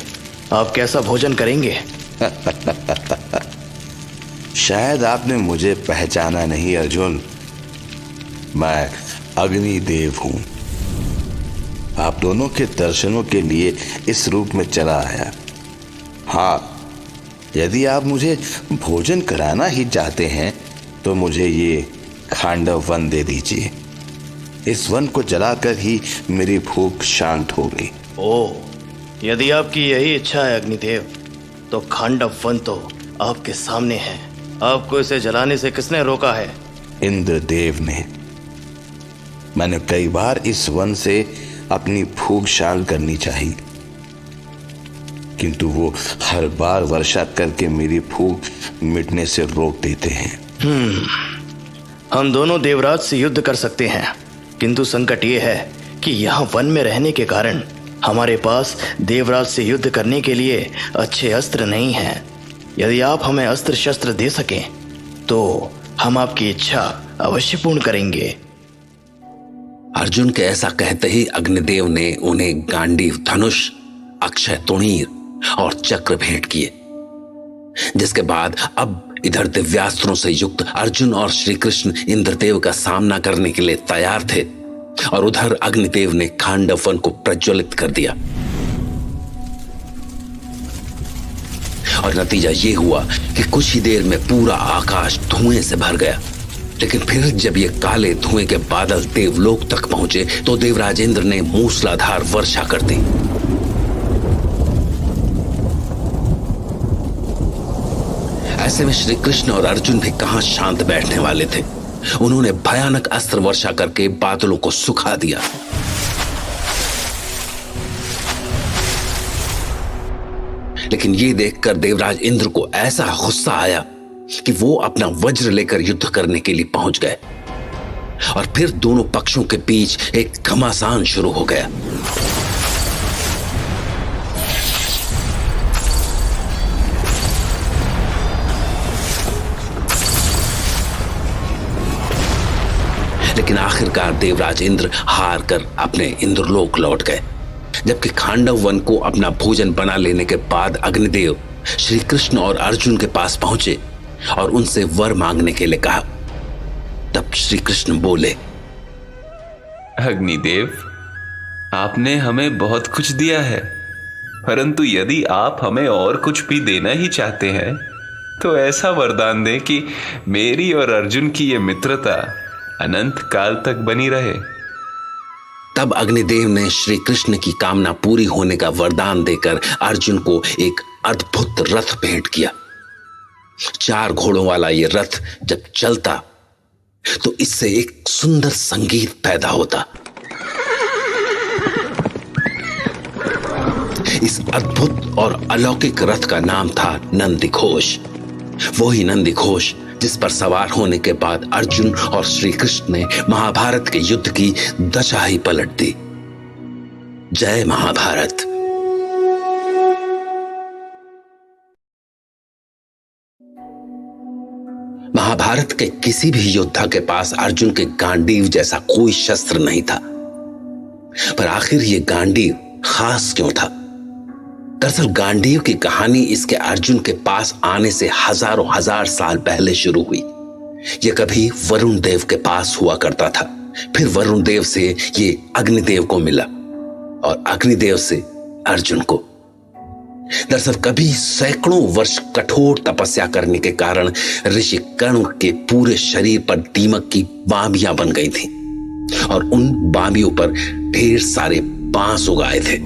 आप कैसा भोजन करेंगे? शायद आपने मुझे पहचाना नहीं अर्जुन। मैं अग्निदेव हूं। आप दोनों के दर्शनों के लिए इस रूप में चला आया। हाँ, यदि आप मुझे भोजन कराना ही चाहते हैं तो मुझे ये खांडव वन दे दीजिए। इस वन को जलाकर ही मेरी भूख शांत होगी। ओह, यदि आपकी यही इच्छा है अग्निदेव, तो खांडव वन तो आपके सामने है। आपको इसे जलाने से किसने रोका है? इंद्रदेव ने। मैंने कई बार इस वन से अपनी भूख शांत करनी चाहिए, किंतु वो हर बार वर्षा करके मेरी भूख मिटने से रोक देते हैं। हम दोनों देवराज से युद्ध कर सकते हैं, किंतु संकट ये है कि यहाँ वन में रहने के कारण हमारे पास देवराज से युद्ध करने के लिए अच्छे अस्त्र नहीं हैं। यदि आप हमें अस्त्र शस्त्र दे सकें तो हम आपकी इच्छा अवश्य पूर्ण करेंगे। अर्जुन के ऐसा कहते ही अग्निदेव ने उन्हें गांडीव धनुष, अक्षय तुणीर और चक्र भेंट किए, जिसके बाद अब इधर दिव्यास्त्रों से युक्त अर्जुन और श्री कृष्ण इंद्रदेव का सामना करने के लिए तैयार थे और उधर अग्निदेव ने खांडव वन को प्रज्वलित कर दिया। और नतीजा ये हुआ कि कुछ ही देर में पूरा आकाश धुएं से भर गया। लेकिन फिर जब ये काले धुएं के बादल देवलोक तक पहुंचे तो देवराज इंद्र ने मूसलाधार वर्षा कर दी। ऐसे में श्री कृष्ण और अर्जुन भी कहां शांत बैठने वाले थे। उन्होंने भयानक अस्त्र वर्षा करके बादलों को सुखा दिया। लेकिन ये देखकर देवराज इंद्र को ऐसा गुस्सा आया कि वो अपना वज्र लेकर युद्ध करने के लिए पहुंच गए और फिर दोनों पक्षों के बीच एक घमासान शुरू हो गया। लेकिन आखिरकार देवराज इंद्र हार कर अपने इंद्रलोक लौट गए। जबकि खांडव वन को अपना भोजन बना लेने के बाद अग्निदेव श्री कृष्ण और अर्जुन के पास पहुंचे और उनसे वर मांगने के लिए कहा। तब श्री कृष्ण बोले, अग्निदेव, आपने हमें बहुत कुछ दिया है, परंतु यदि आप हमें और कुछ भी देना ही चाहते हैं तो ऐसा वरदान दें कि मेरी और अर्जुन की ये मित्रता अनंत काल तक बनी रहे। तब अग्निदेव ने श्री कृष्ण की कामना पूरी होने का वरदान देकर अर्जुन को एक अद्भुत रथ भेंट किया। 4 घोड़ों वाला यह रथ जब चलता तो इससे एक सुंदर संगीत पैदा होता। इस अद्भुत और अलौकिक रथ का नाम था नंदीघोष। वही नंदीघोष जिस पर सवार होने के बाद अर्जुन और श्री कृष्ण ने महाभारत के युद्ध की दशा ही पलट दी। जय महाभारत। महाभारत के किसी भी योद्धा के पास अर्जुन के गांडीव जैसा कोई शस्त्र नहीं था, पर आखिर ये गांडीव खास क्यों था? दरअसल गांडीव की कहानी इसके अर्जुन के पास आने से हजारों हजार साल पहले शुरू हुई। यह कभी वरुण देव के पास हुआ करता था, फिर वरुण देव से ये अग्निदेव को मिला और अग्निदेव से अर्जुन को। दरअसल कभी सैकड़ों वर्ष कठोर तपस्या करने के कारण ऋषि कर्ण के पूरे शरीर पर दीमक की बाबियां बन गई थीं और उन बाबियों पर ढेर सारे बांस उगाए थे।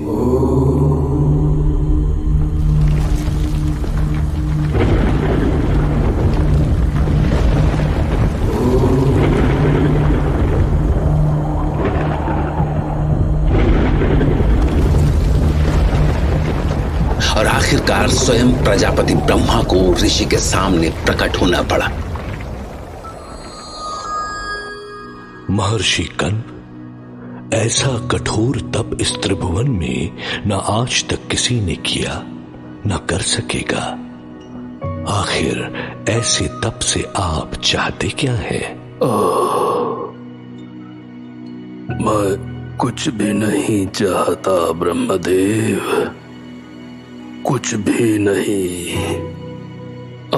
और आखिरकार स्वयं प्रजापति ब्रह्मा को ऋषि के सामने प्रकट होना पड़ा। महर्षि कण्व, ऐसा कठोर तप इस त्रिभुवन में न आज तक किसी ने किया न कर सकेगा। आखिर ऐसे तप से आप चाहते क्या है? मैं कुछ भी नहीं चाहता ब्रह्मदेव, कुछ भी नहीं।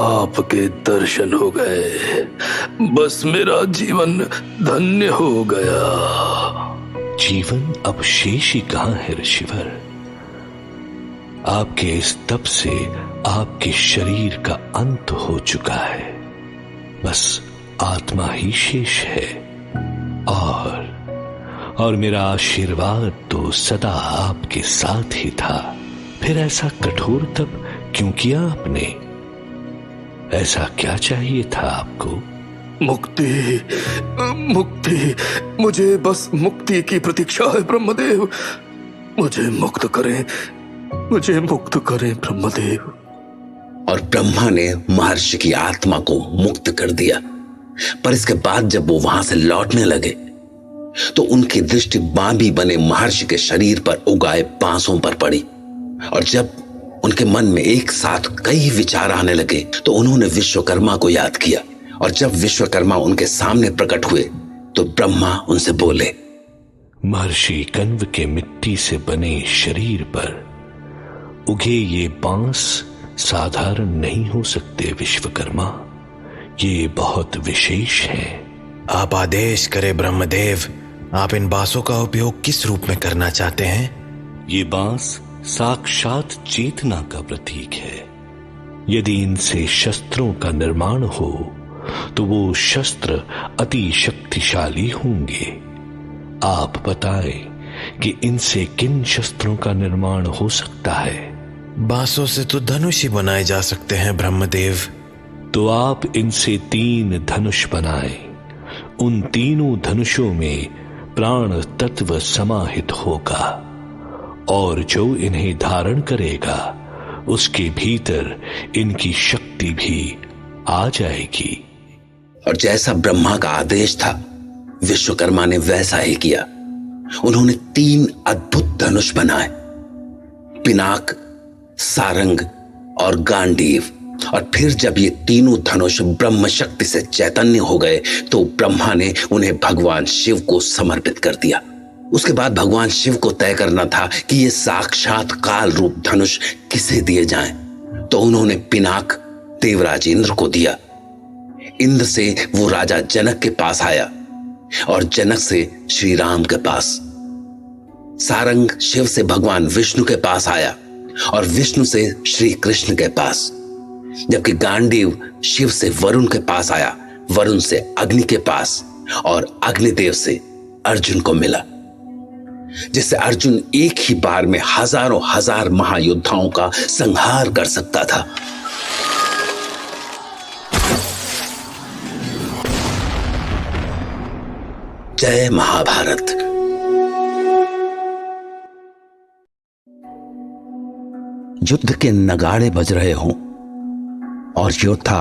आपके दर्शन हो गए, बस मेरा जीवन धन्य हो गया। जीवन अब शेष ही कहां है ऋषिवर? आपके इस तप से आपके शरीर का अंत हो चुका है, बस आत्मा ही शेष है। और मेरा आशीर्वाद तो सदा आपके साथ ही था। फिर ऐसा कठोर तप क्यों किया आपने? ऐसा क्या चाहिए था आपको? मुक्ति, मुक्ति, मुझे बस मुक्ति की प्रतीक्षा है ब्रह्मदेव। मुझे मुक्त करें, मुझे मुक्त करें ब्रह्मदेव। और ब्रह्मा ने महर्षि की आत्मा को मुक्त कर दिया। पर इसके बाद जब वो वहां से लौटने लगे तो उनकी दृष्टि बांबी बने महर्षि के शरीर पर उगाए बांसों पर पड़ी। और जब उनके मन में एक साथ कई विचार आने लगे तो उन्होंने विश्वकर्मा को याद किया। और जब विश्वकर्मा उनके सामने प्रकट हुए तो ब्रह्मा उनसे बोले, महर्षि कण्व के मिट्टी से बने शरीर पर उगे ये बांस साधारण नहीं हो सकते विश्वकर्मा, ये बहुत विशेष है। आप आदेश करें ब्रह्मदेव, आप इन बांसों का उपयोग किस रूप में करना चाहते हैं? ये बांस साक्षात चेतना का प्रतीक है। यदि इनसे शस्त्रों का निर्माण हो तो वो शस्त्र अति शक्तिशाली होंगे। आप बताएं कि इनसे किन शस्त्रों का निर्माण हो सकता है? बांसों से तो धनुष ही बनाए जा सकते हैं ब्रह्मदेव। तो आप इनसे 3 धनुष बनाएं। उन तीनों धनुषों में प्राण तत्व समाहित होगा और जो इन्हें धारण करेगा उसके भीतर इनकी शक्ति भी आ जाएगी। और जैसा ब्रह्मा का आदेश था विश्वकर्मा ने वैसा ही किया। उन्होंने 3 अद्भुत धनुष बनाए, पिनाक, सारंग और गांडीव। और फिर जब ये तीनों धनुष ब्रह्म शक्ति से चैतन्य हो गए तो ब्रह्मा ने उन्हें भगवान शिव को समर्पित कर दिया। उसके बाद भगवान शिव को तय करना था कि ये साक्षात काल रूप धनुष किसे दिए जाएं। तो उन्होंने पिनाक देवराज इंद्र को दिया। इंद्र से वो राजा जनक के पास आया और जनक से श्री राम के पास। सारंग शिव से भगवान विष्णु के पास आया और विष्णु से श्री कृष्ण के पास। जबकि गांडीव शिव से वरुण के पास आया, वरुण से अग्नि के पास और अग्निदेव से अर्जुन को मिला, जिससे अर्जुन एक ही बार में हजारों हजार महायोद्धाओं का संहार कर सकता था। जय महाभारत। युद्ध के नगाड़े बज रहे हों और योद्धा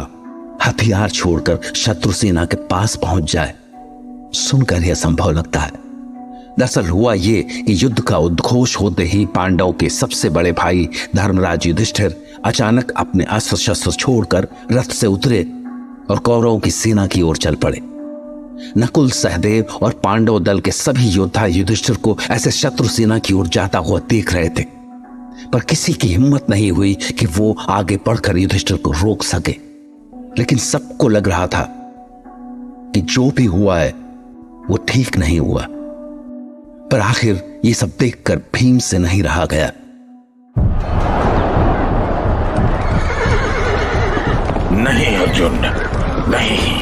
हथियार छोड़कर शत्रु सेना के पास पहुंच जाए, सुनकर यह संभव लगता है। दरअसल हुआ ये कि युद्ध का उद्घोष होते ही पांडवों के सबसे बड़े भाई धर्मराज युधिष्ठिर अचानक अपने अस्त्र शस्त्र छोड़कर रथ से उतरे और कौरवों की सेना की ओर चल पड़े। नकुल, सहदेव और पांडव दल के सभी योद्धा युधिष्ठिर को ऐसे शत्रु सेना की ओर जाता हुआ देख रहे थे, पर किसी की हिम्मत नहीं हुई कि वो आगे बढ़कर युधिष्ठिर को रोक सके। लेकिन सबको लग रहा था कि जो भी हुआ है वो ठीक नहीं हुआ। पर आखिर ये सब देखकर भीम से नहीं रहा गया। नहीं अर्जुन, नहीं,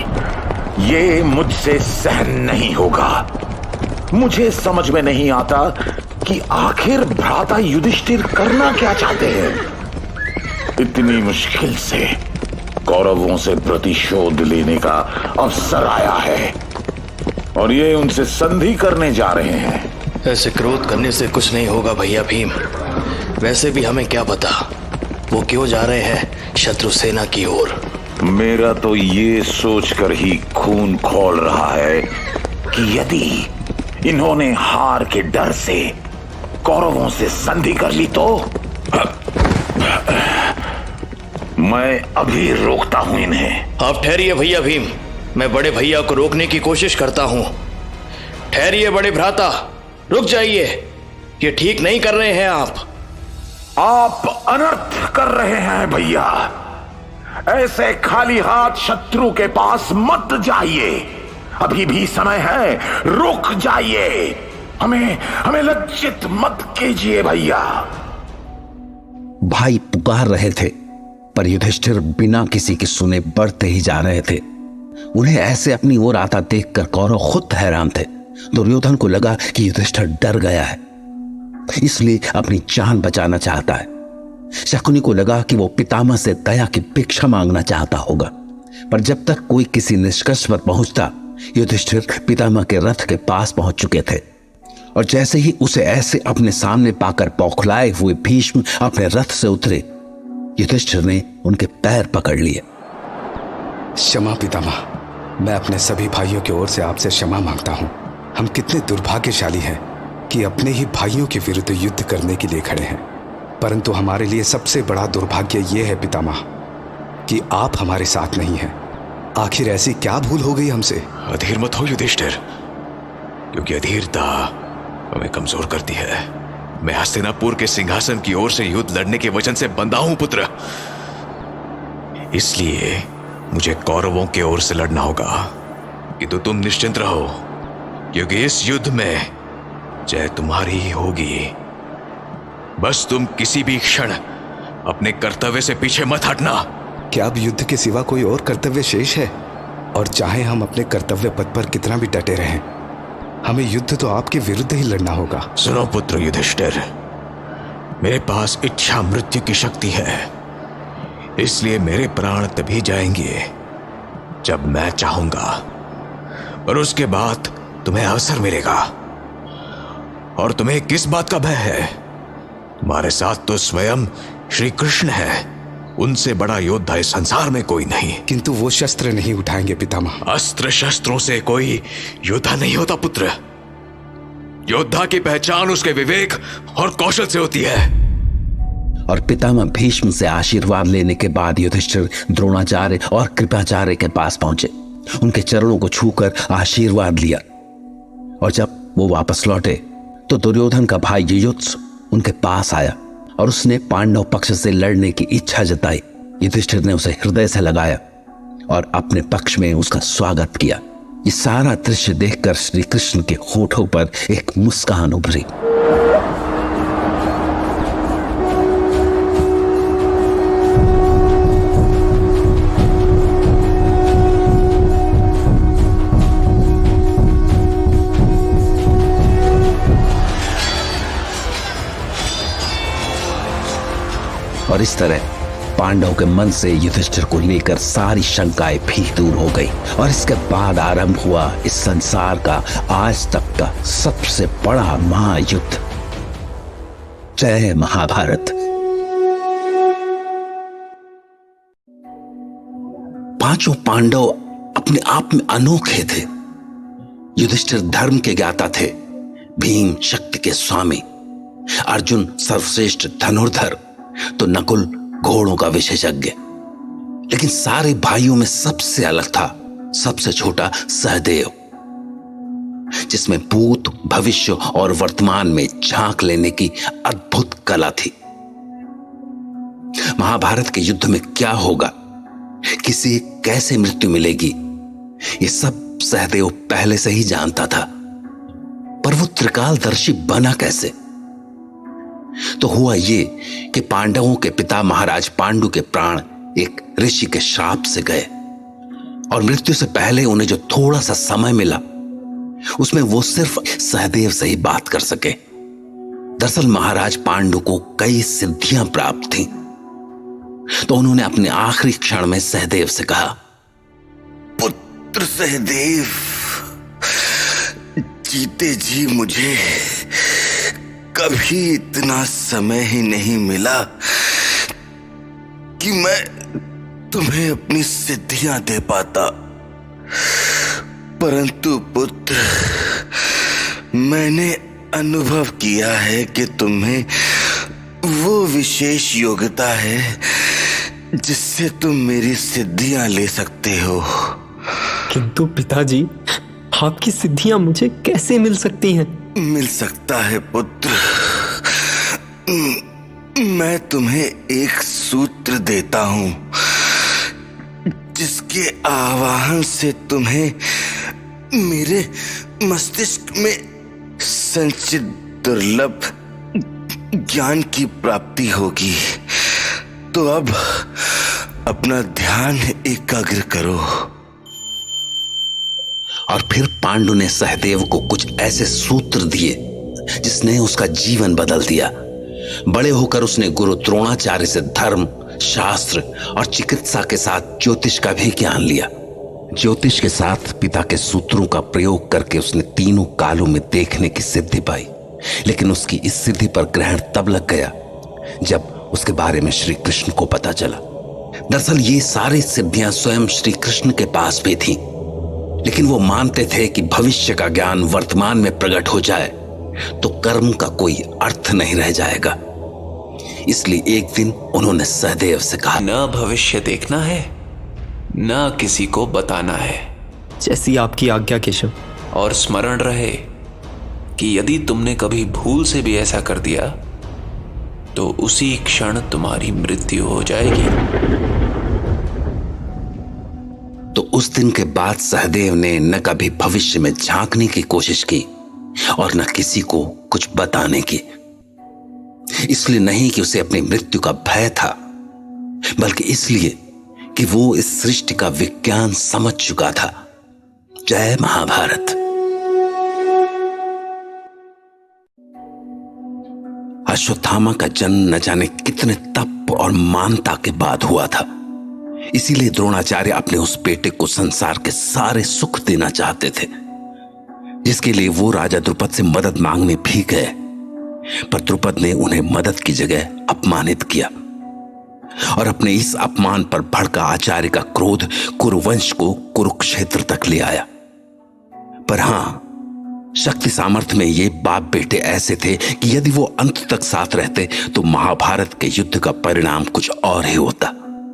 ये मुझसे सहन नहीं होगा। मुझे समझ में नहीं आता कि आखिर भ्राता युधिष्ठिर करना क्या चाहते हैं। इतनी मुश्किल से कौरवों से प्रतिशोध लेने का अवसर आया है और ये उनसे संधि करने जा रहे हैं। ऐसे क्रोध करने से कुछ नहीं होगा भैया भीम। वैसे भी हमें क्या पता वो क्यों जा रहे हैं शत्रु सेना की ओर? मेरा तो ये सोचकर ही खून खौल रहा है कि यदि इन्होंने हार के डर से कौरवों से संधि कर ली तो मैं अभी रोकता हूं इन्हें। आप ठहरिए भैया भीम, मैं बड़े भैया को रोकने की कोशिश करता हूं। ठहरिए बड़े भ्राता, रुक जाइए, ये ठीक नहीं कर रहे हैं आप अनर्थ कर रहे हैं भैया। ऐसे खाली हाथ शत्रु के पास मत जाइए, अभी भी समय है, रुक जाइए। हमें लज्जित मत कीजिए भैया। भाई पुकार रहे थे, पर युधिष्ठिर बिना किसी के सुने बढ़ते ही जा रहे थे। उन्हें ऐसे अपनी ओर आता देखकर कौरव खुद हैरान थे। दुर्योधन को लगा कि युधिष्ठिर डर गया है, इसलिए अपनी जान बचाना चाहता है। शकुनी को लगा कि वो पितामह से दया की भिक्षा मांगना चाहता होगा, पर जब तक कोई किसी निष्कर्ष पर पहुंचता, युधिष्ठिर पितामह के रथ के पास पहुंच चुके थे। और जैसे ही उसे ऐसे अपने सामने पाकर बौखलाए हुए भीष्म अपने रथ से उतरे, युधिष्ठिर ने उनके पैर पकड़ लिए। क्षमा पितामह, मैं अपने सभी भाइयों की ओर से आपसे क्षमा मांगता हूं। हम कितने दुर्भाग्यशाली हैं कि अपने ही भाइयों के विरुद्ध युद्ध करने के लिए खड़े हैं, परंतु हमारे लिए सबसे बड़ा दुर्भाग्य यह है पितामह कि आप हमारे साथ नहीं हैं। आखिर ऐसी क्या भूल हो गई हमसे? अधीर मत हो युधिष्ठिर, क्योंकि अधीरता हमें कमजोर करती है। मैं हस्तिनापुर के सिंहासन की ओर से युद्ध लड़ने के वचन से बंधा हूं पुत्र, इसलिए मुझे कौरवों की ओर से लड़ना होगा। किंतु तुम निश्चिंत रहो, क्योंकि इस युद्ध में जय तुम्हारी ही होगी। बस तुम किसी भी क्षण अपने कर्तव्य से पीछे मत हटना। क्या अब युद्ध के सिवा कोई और कर्तव्य शेष है? और चाहे हम अपने कर्तव्य पद पर कितना भी डटे रहें, हमें युद्ध तो आपके विरुद्ध ही लड़ना होगा। सुनो पुत्र युधिष्ठिर, मेरे पास इच्छा मृत्यु की शक्ति है, इसलिए मेरे प्राण तभी जाएंगे जब मैं चाहूंगा, और उसके बाद तुम्हें अवसर मिलेगा। और तुम्हें किस बात का भय है? तुम्हारे साथ तो स्वयं श्री कृष्ण है, उनसे बड़ा योद्धा इस संसार में कोई नहीं। किंतु वो शस्त्र नहीं उठाएंगे पितामह। अस्त्र शस्त्रों से कोई योद्धा नहीं होता पुत्र। योद्धा की पहचान उसके विवेक और कौशल से होती है। और पितामह भीष्म से आशीर्वाद लेने के बाद युधिष्ठिर द्रोणाचार्य और कृपाचार्य के पास पहुंचे, उनके चरणों को छूकर आशीर्वाद लिया। और जब वो वापस लौटे तो दुर्योधन का भाई युयुत्सु उनके पास आया और उसने पांडव पक्ष से लड़ने की इच्छा जताई। युधिष्ठिर ने उसे हृदय से लगाया और अपने पक्ष में उसका स्वागत किया। ये सारा दृश्य देखकर श्री कृष्ण के होठों पर एक मुस्कान उभरी। और इस तरह पांडव के मन से युधिष्ठिर को लेकर सारी शंकाएं भी दूर हो गई। और इसके बाद आरंभ हुआ इस संसार का आज तक का सबसे बड़ा महायुद्ध। जय महाभारत। पांचों पांडव अपने आप में अनोखे थे। युधिष्ठिर धर्म के ज्ञाता थे, भीम शक्ति के स्वामी, अर्जुन सर्वश्रेष्ठ धनुर्धर, तो नकुल घोड़ों का विशेषज्ञ। लेकिन सारे भाइयों में सबसे अलग था सबसे छोटा सहदेव, जिसमें भूत, भविष्य और वर्तमान में झांक लेने की अद्भुत कला थी। महाभारत के युद्ध में क्या होगा, किसी कैसे मृत्यु मिलेगी, ये सब सहदेव पहले से ही जानता था। पर वो त्रिकालदर्शी बना कैसे? तो हुआ ये कि पांडवों के पिता महाराज पांडु के प्राण एक ऋषि के श्राप से गए, और मृत्यु से पहले उन्हें जो थोड़ा सा समय मिला उसमें वो सिर्फ सहदेव से ही बात कर सके। दरअसल महाराज पांडु को कई सिद्धियां प्राप्त थीं, तो उन्होंने अपने आखिरी क्षण में सहदेव से कहा, पुत्र सहदेव, जीते जी मुझे कभी इतना समय ही नहीं मिला कि मैं तुम्हें अपनी सिद्धियां दे पाता, परंतु पुत्र, मैंने अनुभव किया है कि तुम्हें वो विशेष योग्यता है जिससे तुम मेरी सिद्धियां ले सकते हो। किंतु पिताजी, आपकी सिद्धियां मुझे कैसे मिल सकती हैं? मिल सकता है पुत्र। मैं तुम्हें एक सूत्र देता हूं जिसके आवाहन से तुम्हें मेरे मस्तिष्क में संचित दुर्लभ ज्ञान की प्राप्ति होगी। तो अब अपना ध्यान एकाग्र करो। और फिर पांडु ने सहदेव को कुछ ऐसे सूत्र दिए जिसने उसका जीवन बदल दिया। बड़े होकर उसने गुरु द्रोणाचार्य से धर्म, शास्त्र और चिकित्सा के साथ ज्योतिष का भी ज्ञान लिया। ज्योतिष के साथ पिता के सूत्रों का प्रयोग करके उसने तीनों कालों में देखने की सिद्धि पाई। लेकिन उसकी इस सिद्धि पर ग्रहण तब लग गया जब उसके बारे में श्री कृष्ण को पता चला। दरअसल ये सारी सिद्धियां स्वयं श्री कृष्ण के पास भी थीं, लेकिन वो मानते थे कि भविष्य का ज्ञान वर्तमान में प्रकट हो जाए तो कर्म का कोई अर्थ नहीं रह जाएगा। इसलिए एक दिन उन्होंने सहदेव से कहा, न भविष्य देखना है, न किसी को बताना है। जैसी आपकी आज्ञा केशव। और स्मरण रहे कि यदि तुमने कभी भूल से भी ऐसा कर दिया तो उसी क्षण तुम्हारी मृत्यु हो जाएगी। तो उस दिन के बाद सहदेव ने न कभी भविष्य में झांकने की कोशिश की और न किसी को कुछ बताने की। इसलिए नहीं कि उसे अपनी मृत्यु का भय था, बल्कि इसलिए कि वो इस सृष्टि का विज्ञान समझ चुका था। जय महाभारत। अश्वत्थामा का जन्म न जाने कितने तप और मानता के बाद हुआ था। इसीलिए द्रोणाचार्य अपने उस बेटे को संसार के सारे सुख देना चाहते थे, जिसके लिए वो राजा द्रुपद से मदद मांगने भी गए। पर द्रुपद ने उन्हें मदद की जगह अपमानित किया और अपने इस अपमान पर भड़का आचार्य का क्रोध कुरुवंश को कुरुक्षेत्र तक ले आया। पर हां, शक्ति सामर्थ्य में ये बाप बेटे ऐसे थे कि यदि वो अंत तक साथ रहते तो महाभारत के युद्ध का परिणाम कुछ और ही होता।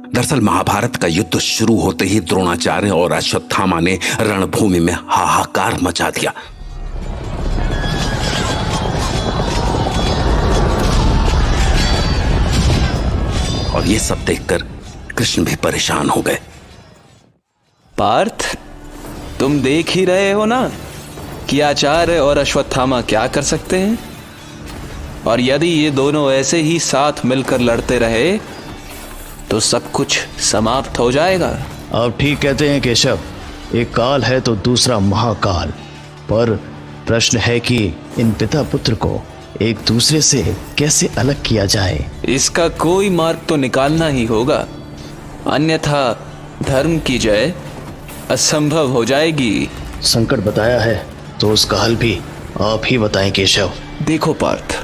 दरअसल महाभारत का युद्ध शुरू होते ही द्रोणाचार्य और अश्वत्थामा ने रणभूमि में हाहाकार मचा दिया। और ये सब देखकर कृष्ण भी परेशान हो गए। पार्थ, तुम देख ही रहे हो ना कि आचार्य और अश्वत्थामा क्या कर सकते हैं। और यदि ये दोनों ऐसे ही साथ मिलकर लड़ते रहे तो सब कुछ समाप्त हो जाएगा। आप ठीक कहते हैं केशव, एक काल है तो दूसरा महाकाल। पर प्रश्न है कि इन पिता पुत्र को एक दूसरे से कैसे अलग किया जाए। इसका कोई मार्ग तो निकालना ही होगा, अन्यथा धर्म की जय असंभव हो जाएगी। संकट बताया है तो उसका हल भी आप ही बताएं केशव। देखो पार्थ,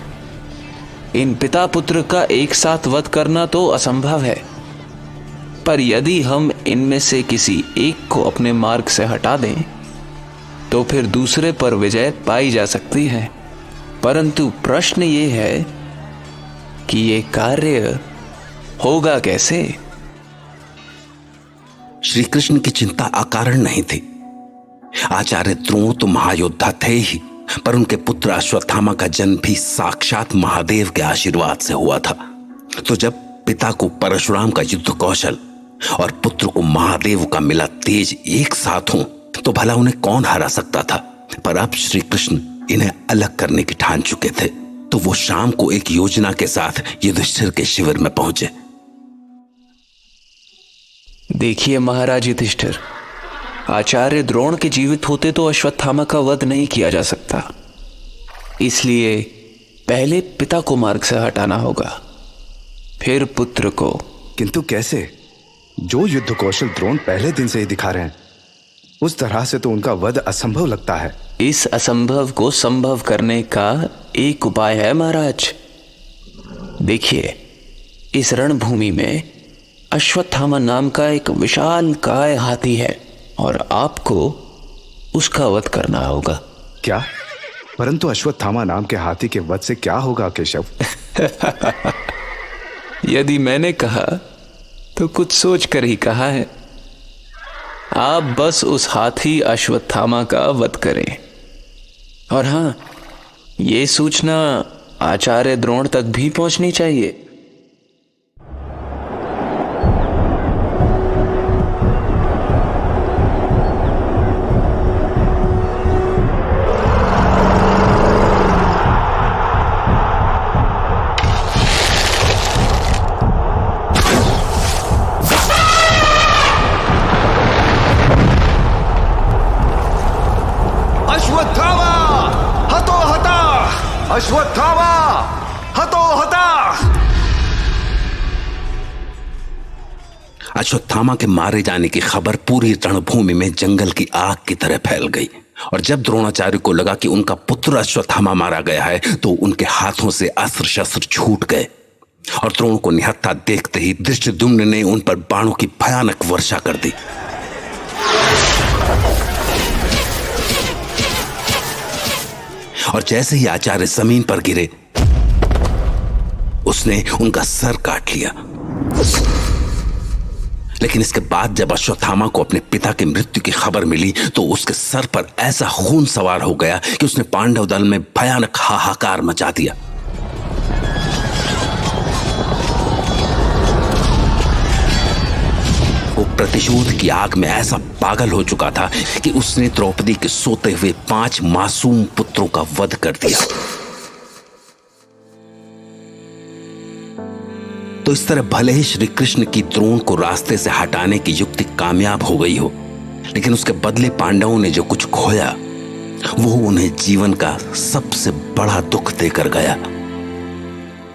इन पिता पुत्र का एक साथ वध करना तो असंभव है, पर यदि हम इनमें से किसी एक को अपने मार्ग से हटा दें तो फिर दूसरे पर विजय पाई जा सकती है। परंतु प्रश्न ये है कि ये कार्य होगा कैसे। श्री कृष्ण की चिंता अकारण नहीं थी। आचार्य द्रोण तो महायोद्धा थे ही, पर उनके पुत्र अश्वत्थामा का जन्म भी साक्षात महादेव के आशीर्वाद से हुआ था। तो जब पिता को परशुराम का युद्ध कौशल और पुत्र को महादेव का मिला तेज एक साथ हो तो भला उन्हें कौन हरा सकता था। पर अब श्री कृष्ण इन्हें अलग करने की ठान चुके थे। तो वो शाम को एक योजना के साथ युधिष्ठिर के शिविर में पहुंचे। देखिए महाराज युधिष्ठिर, आचार्य द्रोण के जीवित होते तो अश्वत्थामा का वध नहीं किया जा सकता। इसलिए पहले पिता को मार्ग से हटाना होगा, फिर पुत्र को। किंतु कैसे? जो युद्ध कौशल द्रोण पहले दिन से ही दिखा रहे हैं, उस तरह से तो उनका वध असंभव लगता है। इस असंभव को संभव करने का एक उपाय है महाराज। देखिए, इस रणभूमि में अश्वत्थामा नाम का एक विशाल काय हाथी है और आपको उसका वध करना होगा। क्या? परंतु अश्वत्थामा नाम के हाथी के वध से क्या होगा केशव? यदि मैंने कहा तो कुछ सोच कर ही कहा है। आप बस उस हाथी अश्वत्थामा का वध करें। और हां, ये सूचना आचार्य द्रोण तक भी पहुंचनी चाहिए। अश्वत्थामा हतो हता। अश्वत्थामा के मारे जाने की खबर पूरी रणभूमि में जंगल की आग की तरह फैल गई और जब द्रोणाचार्य को लगा कि उनका पुत्र अश्वत्थामा मारा गया है तो उनके हाथों से अस्त्र शस्त्र छूट गए और द्रोण को निहत्था देखते ही धृष्टद्युम्न ने उन पर बाणों की भयानक वर्षा कर दी। और जैसे ही आचार्य जमीन पर गिरे उसने उनका सर काट लिया। लेकिन इसके बाद जब अश्वत्थामा को अपने पिता की मृत्यु की खबर मिली तो उसके सर पर ऐसा खून सवार हो गया कि उसने पांडव दल में भयानक हाहाकार मचा दिया। वो प्रतिशोध की आग में ऐसा पागल हो चुका था कि उसने द्रौपदी के सोते हुए 5 मासूम पुत्रों का वध कर दिया। तो इस तरह भले ही श्री कृष्ण की द्रोण को रास्ते से हटाने की युक्ति कामयाब हो गई हो, लेकिन उसके बदले पांडवों ने जो कुछ खोया वो उन्हें जीवन का सबसे बड़ा दुख देकर गया।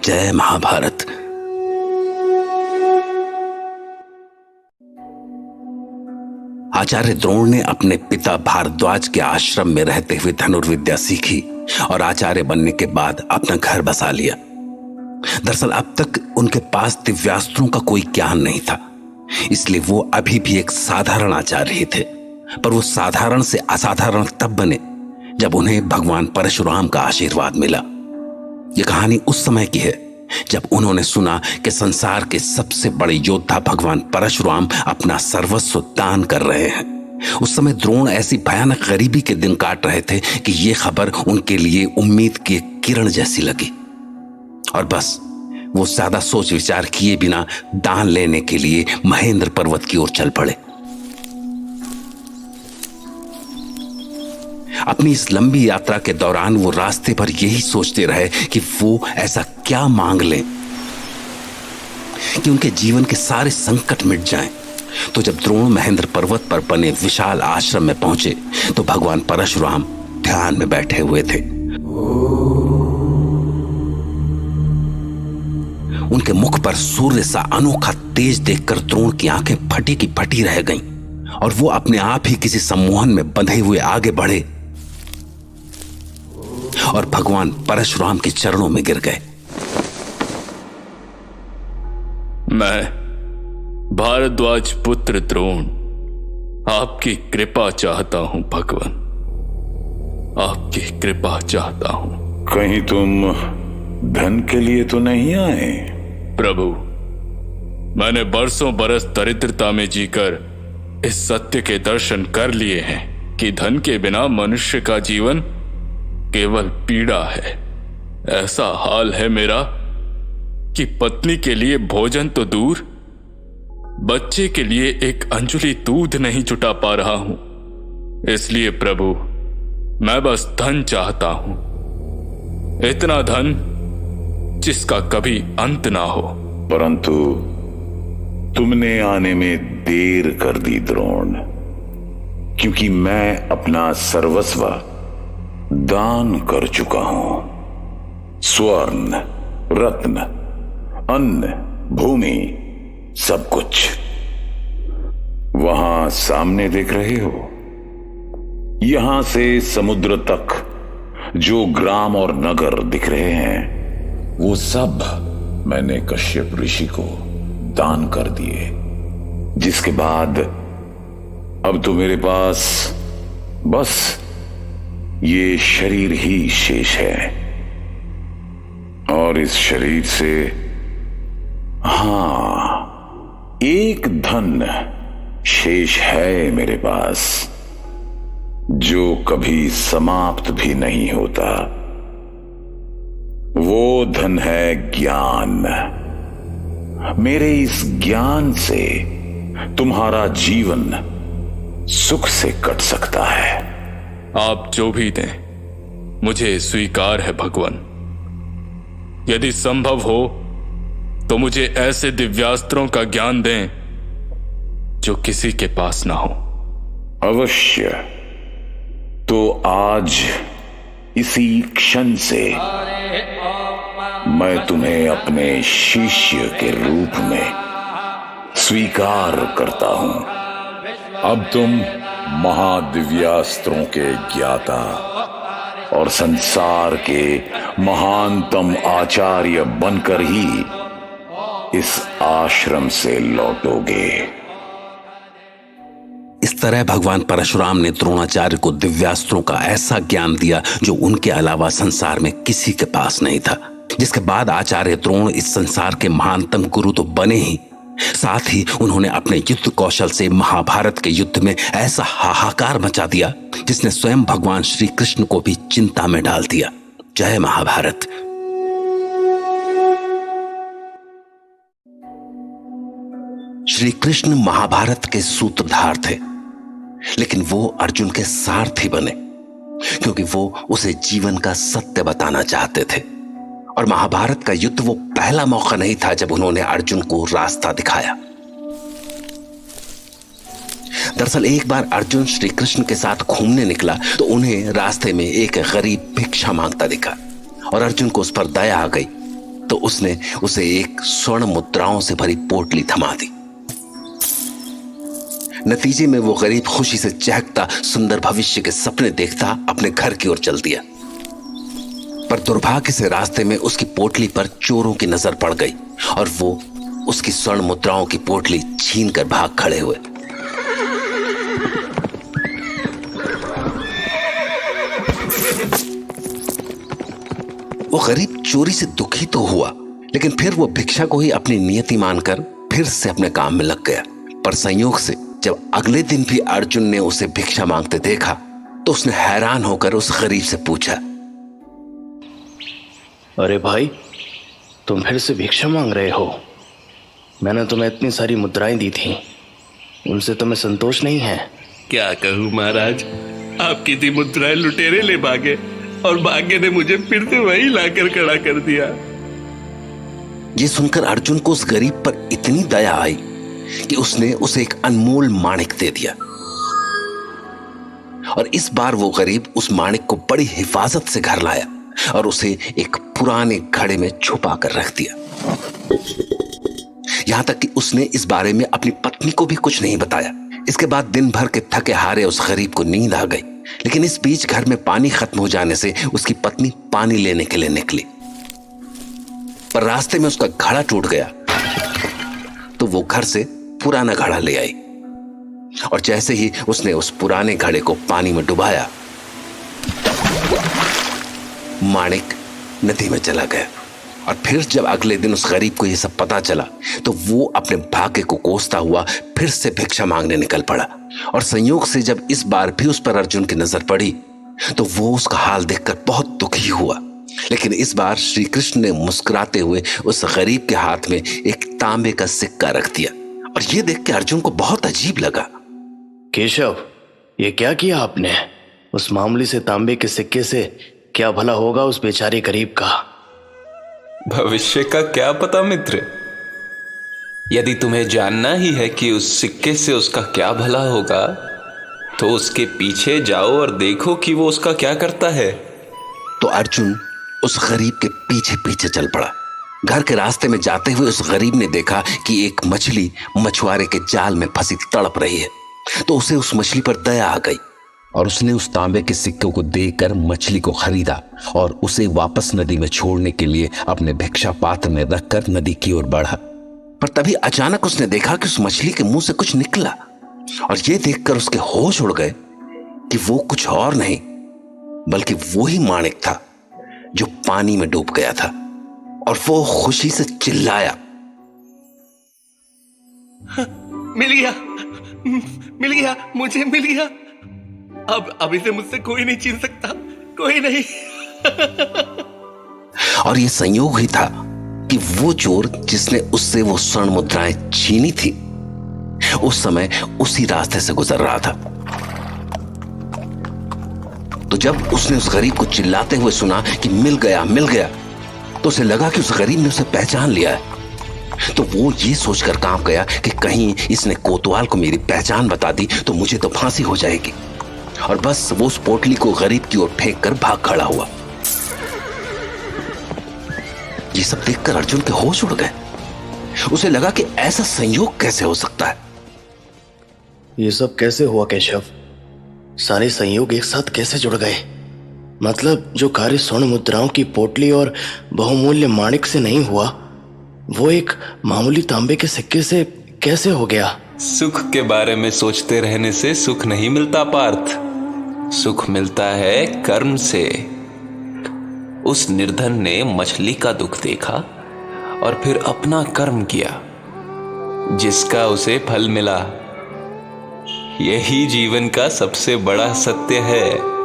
जय महाभारत। आचार्य द्रोण ने अपने पिता भारद्वाज के आश्रम में रहते हुए धनुर्विद्या सीखी और आचार्य बनने के बाद अपना घर बसा लिया। दरअसल अब तक उनके पास दिव्यास्त्रों का कोई ज्ञान नहीं था, इसलिए वो अभी भी एक साधारण आचार्य ही थे। पर वो साधारण से असाधारण तब बने जब उन्हें भगवान परशुराम का आशीर्वाद मिला। ये कहानी उस समय की है जब उन्होंने सुना कि संसार के सबसे बड़े योद्धा भगवान परशुराम अपना सर्वस्व दान कर रहे हैं। उस समय द्रोण ऐसी भयानक गरीबी के दिन काट रहे थे कि यह खबर उनके लिए उम्मीद की एक किरण जैसी लगी और बस वो ज्यादा सोच विचार किए बिना दान लेने के लिए महेंद्र पर्वत की ओर चल पड़े। अपनी इस लंबी यात्रा के दौरान वो रास्ते पर यही सोचते रहे कि वो ऐसा क्या मांग लें कि उनके जीवन के सारे संकट मिट जाएं। तो जब द्रोण महेंद्र पर्वत पर बने विशाल आश्रम में पहुंचे तो भगवान परशुराम ध्यान में बैठे हुए थे। उनके मुख पर सूर्य सा अनोखा तेज देखकर द्रोण की आंखें फटी की फटी रह गईं और वो अपने आप ही किसी सम्मोहन में बंधे हुए आगे बढ़े और भगवान परशुराम के चरणों में गिर गए। मैं भारद्वाज पुत्र द्रोण आपकी कृपा चाहता हूं भगवान, आपकी कृपा चाहता हूं। कहीं तुम धन के लिए तो नहीं आए? प्रभु, मैंने बरसों बरस दरिद्रता में जीकर इस सत्य के दर्शन कर लिए हैं कि धन के बिना मनुष्य का जीवन केवल पीड़ा है। ऐसा हाल है मेरा कि पत्नी के लिए भोजन तो दूर, बच्चे के लिए एक अंजुली दूध नहीं जुटा पा रहा हूं। इसलिए प्रभु, मैं बस धन चाहता हूं, इतना धन जिसका कभी अंत ना हो। परंतु तुमने आने में देर कर दी द्रोण, क्योंकि मैं अपना सर्वस्व दान कर चुका हूं। स्वर्ण, रत्न, अन्न, भूमि, सब कुछ। वहां सामने देख रहे हो, यहां से समुद्र तक जो ग्राम और नगर दिख रहे हैं वो सब मैंने कश्यप ऋषि को दान कर दिए, जिसके बाद अब तो मेरे पास बस ये शरीर ही शेष है। और इस शरीर से एक धन शेष है मेरे पास, जो कभी समाप्त भी नहीं होता। वो धन है ज्ञान। मेरे इस ज्ञान से तुम्हारा जीवन सुख से कट सकता है। आप जो भी दें मुझे स्वीकार है भगवान। यदि संभव हो तो मुझे ऐसे दिव्यास्त्रों का ज्ञान दें जो किसी के पास ना हो। अवश्य। तो आज इसी क्षण से मैं तुम्हें अपने शिष्य के रूप में स्वीकार करता हूं। अब तुम महादिव्यास्त्रों के ज्ञाता और संसार के महानतम आचार्य बनकर ही इस आश्रम से लौटोगे। इस तरह भगवान परशुराम ने द्रोणाचार्य को दिव्यास्त्रों का ऐसा ज्ञान दिया जो उनके अलावा संसार में किसी के पास नहीं था, जिसके बाद आचार्य द्रोण इस संसार के महानतम गुरु तो बने ही, साथ ही उन्होंने अपने युद्ध कौशल से महाभारत के युद्ध में ऐसा हाहाकार मचा दिया जिसने स्वयं भगवान श्री कृष्ण को भी चिंता में डाल दिया। जय महाभारत। श्री कृष्ण महाभारत के सूत्रधार थे, लेकिन वो अर्जुन के सारथी बने क्योंकि वो उसे जीवन का सत्य बताना चाहते थे। और महाभारत का युद्ध वो पहला मौका नहीं था जब उन्होंने अर्जुन को रास्ता दिखाया। दरअसल एक बार अर्जुन श्री कृष्ण के साथ घूमने निकला तो उन्हें रास्ते में एक गरीब भिक्षा मांगता दिखा और अर्जुन को उस पर दया आ गई तो उसने उसे एक स्वर्ण मुद्राओं से भरी पोटली थमा दी। नतीजे में वो गरीब खुशी से चहकता सुंदर भविष्य के सपने देखता अपने घर की ओर चल दिया। पर दुर्भाग्य से रास्ते में उसकी पोटली पर चोरों की नजर पड़ गई और वो उसकी स्वर्ण मुद्राओं की पोटली छीन कर भाग खड़े हुए। वो गरीब चोरी से दुखी तो हुआ, लेकिन फिर वो भिक्षा को ही अपनी नियति मानकर फिर से अपने काम में लग गया। पर संयोग से जब अगले दिन भी अर्जुन ने उसे भिक्षा मांगते देखा तो उसने हैरान होकर उस गरीब से पूछा, अरे भाई, तुम फिर से भिक्षा मांग रहे हो? मैंने तुम्हें इतनी सारी मुद्राएं दी थी, उनसे तुम्हें संतोष नहीं है? क्या कहूँ महाराज, आपकी दी मुद्राएं लुटेरे ले भागे और भाग्य ने मुझे फिर से वही लाकर खड़ा कर दिया। ये सुनकर अर्जुन को उस गरीब पर इतनी दया आई कि उसने उसे एक अनमोल माणिक दे दिया। और इस बार वो गरीब उस माणिक को बड़ी हिफाजत से घर लाया और उसे एक पुराने घड़े में छुपा कर रख दिया। यहां तक कि उसने इस बारे में अपनी पत्नी को भी कुछ नहीं बताया। इसके बाद दिन भर के थके हारे उस गरीब को नींद आ गई, लेकिन इस बीच घर में पानी खत्म हो जाने से उसकी पत्नी पानी लेने के लिए निकली। पर रास्ते में उसका घड़ा टूट गया तो वो घर से पुराना घड़ा ले आई और जैसे ही उसने उस पुराने घड़े को पानी में डुबाया, माणिक नदी में चला गया। और फिर जब अगले दिन उस गरीब को यह सब पता चला तो वो अपने भाग्य को कोसता हुआ फिर से भिक्षा मांगने निकल पड़ा। और संयोग से जब इस बार भी उस पर अर्जुन की नजर पड़ी तो वो उसका हाल देखकर बहुत दुखी हुआ। लेकिन इस बार श्री कृष्ण ने मुस्कुराते हुए उस गरीब के हाथ में एक तांबे का सिक्का रख दिया और यह देख के अर्जुन को बहुत अजीब लगा। केशव, ये क्या किया आपने? उस मामूली से तांबे के सिक्के से क्या भला होगा उस बेचारे गरीब का? भविष्य का क्या पता मित्र। यदि तुम्हें जानना ही है कि उस सिक्के से उसका क्या भला होगा तो उसके पीछे जाओ और देखो कि वो उसका क्या करता है। तो अर्जुन उस गरीब के पीछे पीछे चल पड़ा। घर के रास्ते में जाते हुए उस गरीब ने देखा कि एक मछली मछुआरे के जाल में फंसी तड़प रही है, तो उसे उस मछली पर दया आ गई और उसने उस तांबे के सिक्के को देकर मछली को खरीदा और उसे वापस नदी में छोड़ने के लिए अपने भिक्षा पात्र में रखकर नदी की ओर बढ़ा। पर तभी अचानक उसने देखा कि उस मछली के मुंह से कुछ निकला, और यह देखकर उसके होश उड़ गए कि वो कुछ और नहीं बल्कि वो ही माणिक था जो पानी में डूब गया था। और वो खुशी से चिल्लाया, मिल गया, मिल गया, मुझे मिल गया। अब इसे मुझसे कोई नहीं छीन सकता, कोई नहीं। और ये संयोग ही था कि वो चोर जिसने उससे वो स्वर्ण मुद्राएं छीनी थी उस समय उसी रास्ते से गुजर रहा था। तो जब उसने उस गरीब को चिल्लाते हुए सुना कि मिल गया, तो उसे लगा कि उस गरीब ने उसे पहचान लिया है। तो वो ये सोचकर कांप गया कि कहीं इसने कोतवाल को मेरी पहचान बता दी तो मुझे तो फांसी हो जाएगी। और बस वो उस पोटली को गरीब की ओर फेंक कर भाग खड़ा हुआ। ये सब देखकर अर्जुन के होश उड़ गए। उसे लगा कि ऐसा संयोग कैसे हो सकता है। ये सब कैसे हुआ केशव? सारे संयोग एक साथ कैसे जुड़ गए? मतलब जो कार्य स्वर्ण मुद्राओं की पोटली और बहुमूल्य माणिक से नहीं हुआ, वो एक मामूली तांबे के सिक्के से कैसे हो गया? सुख के बारे में सोचते रहने से सुख नहीं मिलता पार्थ, सुख मिलता है कर्म से। उस निर्धन ने मछली का दुख देखा और फिर अपना कर्म किया, जिसका उसे फल मिला। यही जीवन का सबसे बड़ा सत्य है।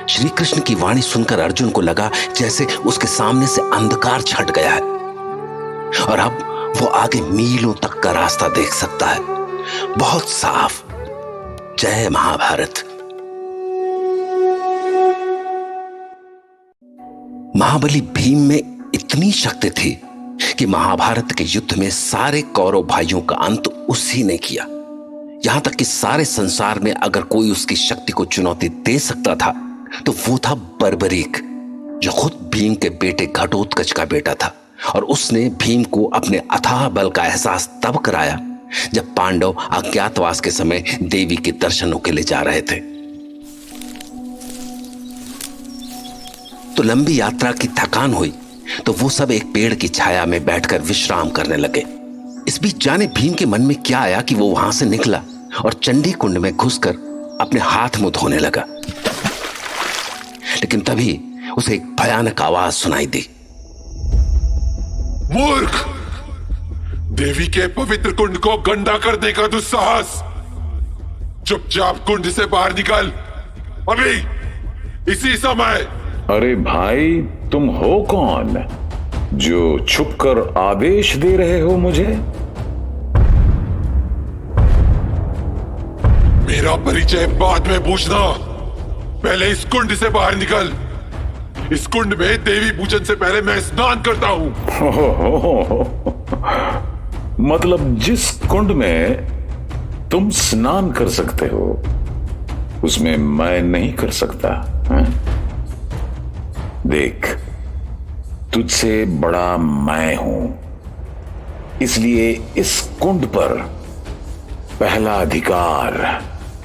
श्री कृष्ण की वाणी सुनकर अर्जुन को लगा जैसे उसके सामने से अंधकार छट गया है और अब वो आगे मीलों तक का रास्ता देख सकता है, बहुत साफ। जय महाभारत। महाबली भीम में इतनी शक्ति थी कि महाभारत के युद्ध में सारे कौरव भाइयों का अंत उसी ने किया। यहां तक कि सारे संसार में अगर कोई उसकी शक्ति को चुनौती दे सकता था तो वो था बर्बरीक, जो खुद भीम के बेटे घटोत्कच का बेटा था। और उसने भीम को अपने अथाह बल का एहसास तब कराया जब पांडव अज्ञातवास के समय देवी के दर्शनों के लिए जा रहे थे। तो लंबी यात्रा की थकान हुई तो वो सब एक पेड़ की छाया में बैठकर विश्राम करने लगे। इस बीच जाने भीम के मन में क्या आया कि वो वहां से निकला और चंडी कुंड में घुसकर अपने हाथ मुंह धोने लगा। लेकिन तभी उसे एक भयानक आवाज सुनाई दी। मूर्ख! देवी के पवित्र कुंड को गंदा करने का दुस्साहस! चुपचाप कुंड से बाहर निकल, अभी, इसी समय। अरे भाई, तुम हो कौन जो छुपकर आदेश दे रहे हो मुझे? मेरा परिचय बाद में पूछना, पहले इस कुंड से बाहर निकल। इस कुंड में देवी पूजन से पहले मैं स्नान करता हूं। मतलब जिस कुंड में तुम स्नान कर सकते हो उसमें मैं नहीं कर सकता है? देख, तुझसे बड़ा मैं हूं, इसलिए इस कुंड पर पहला अधिकार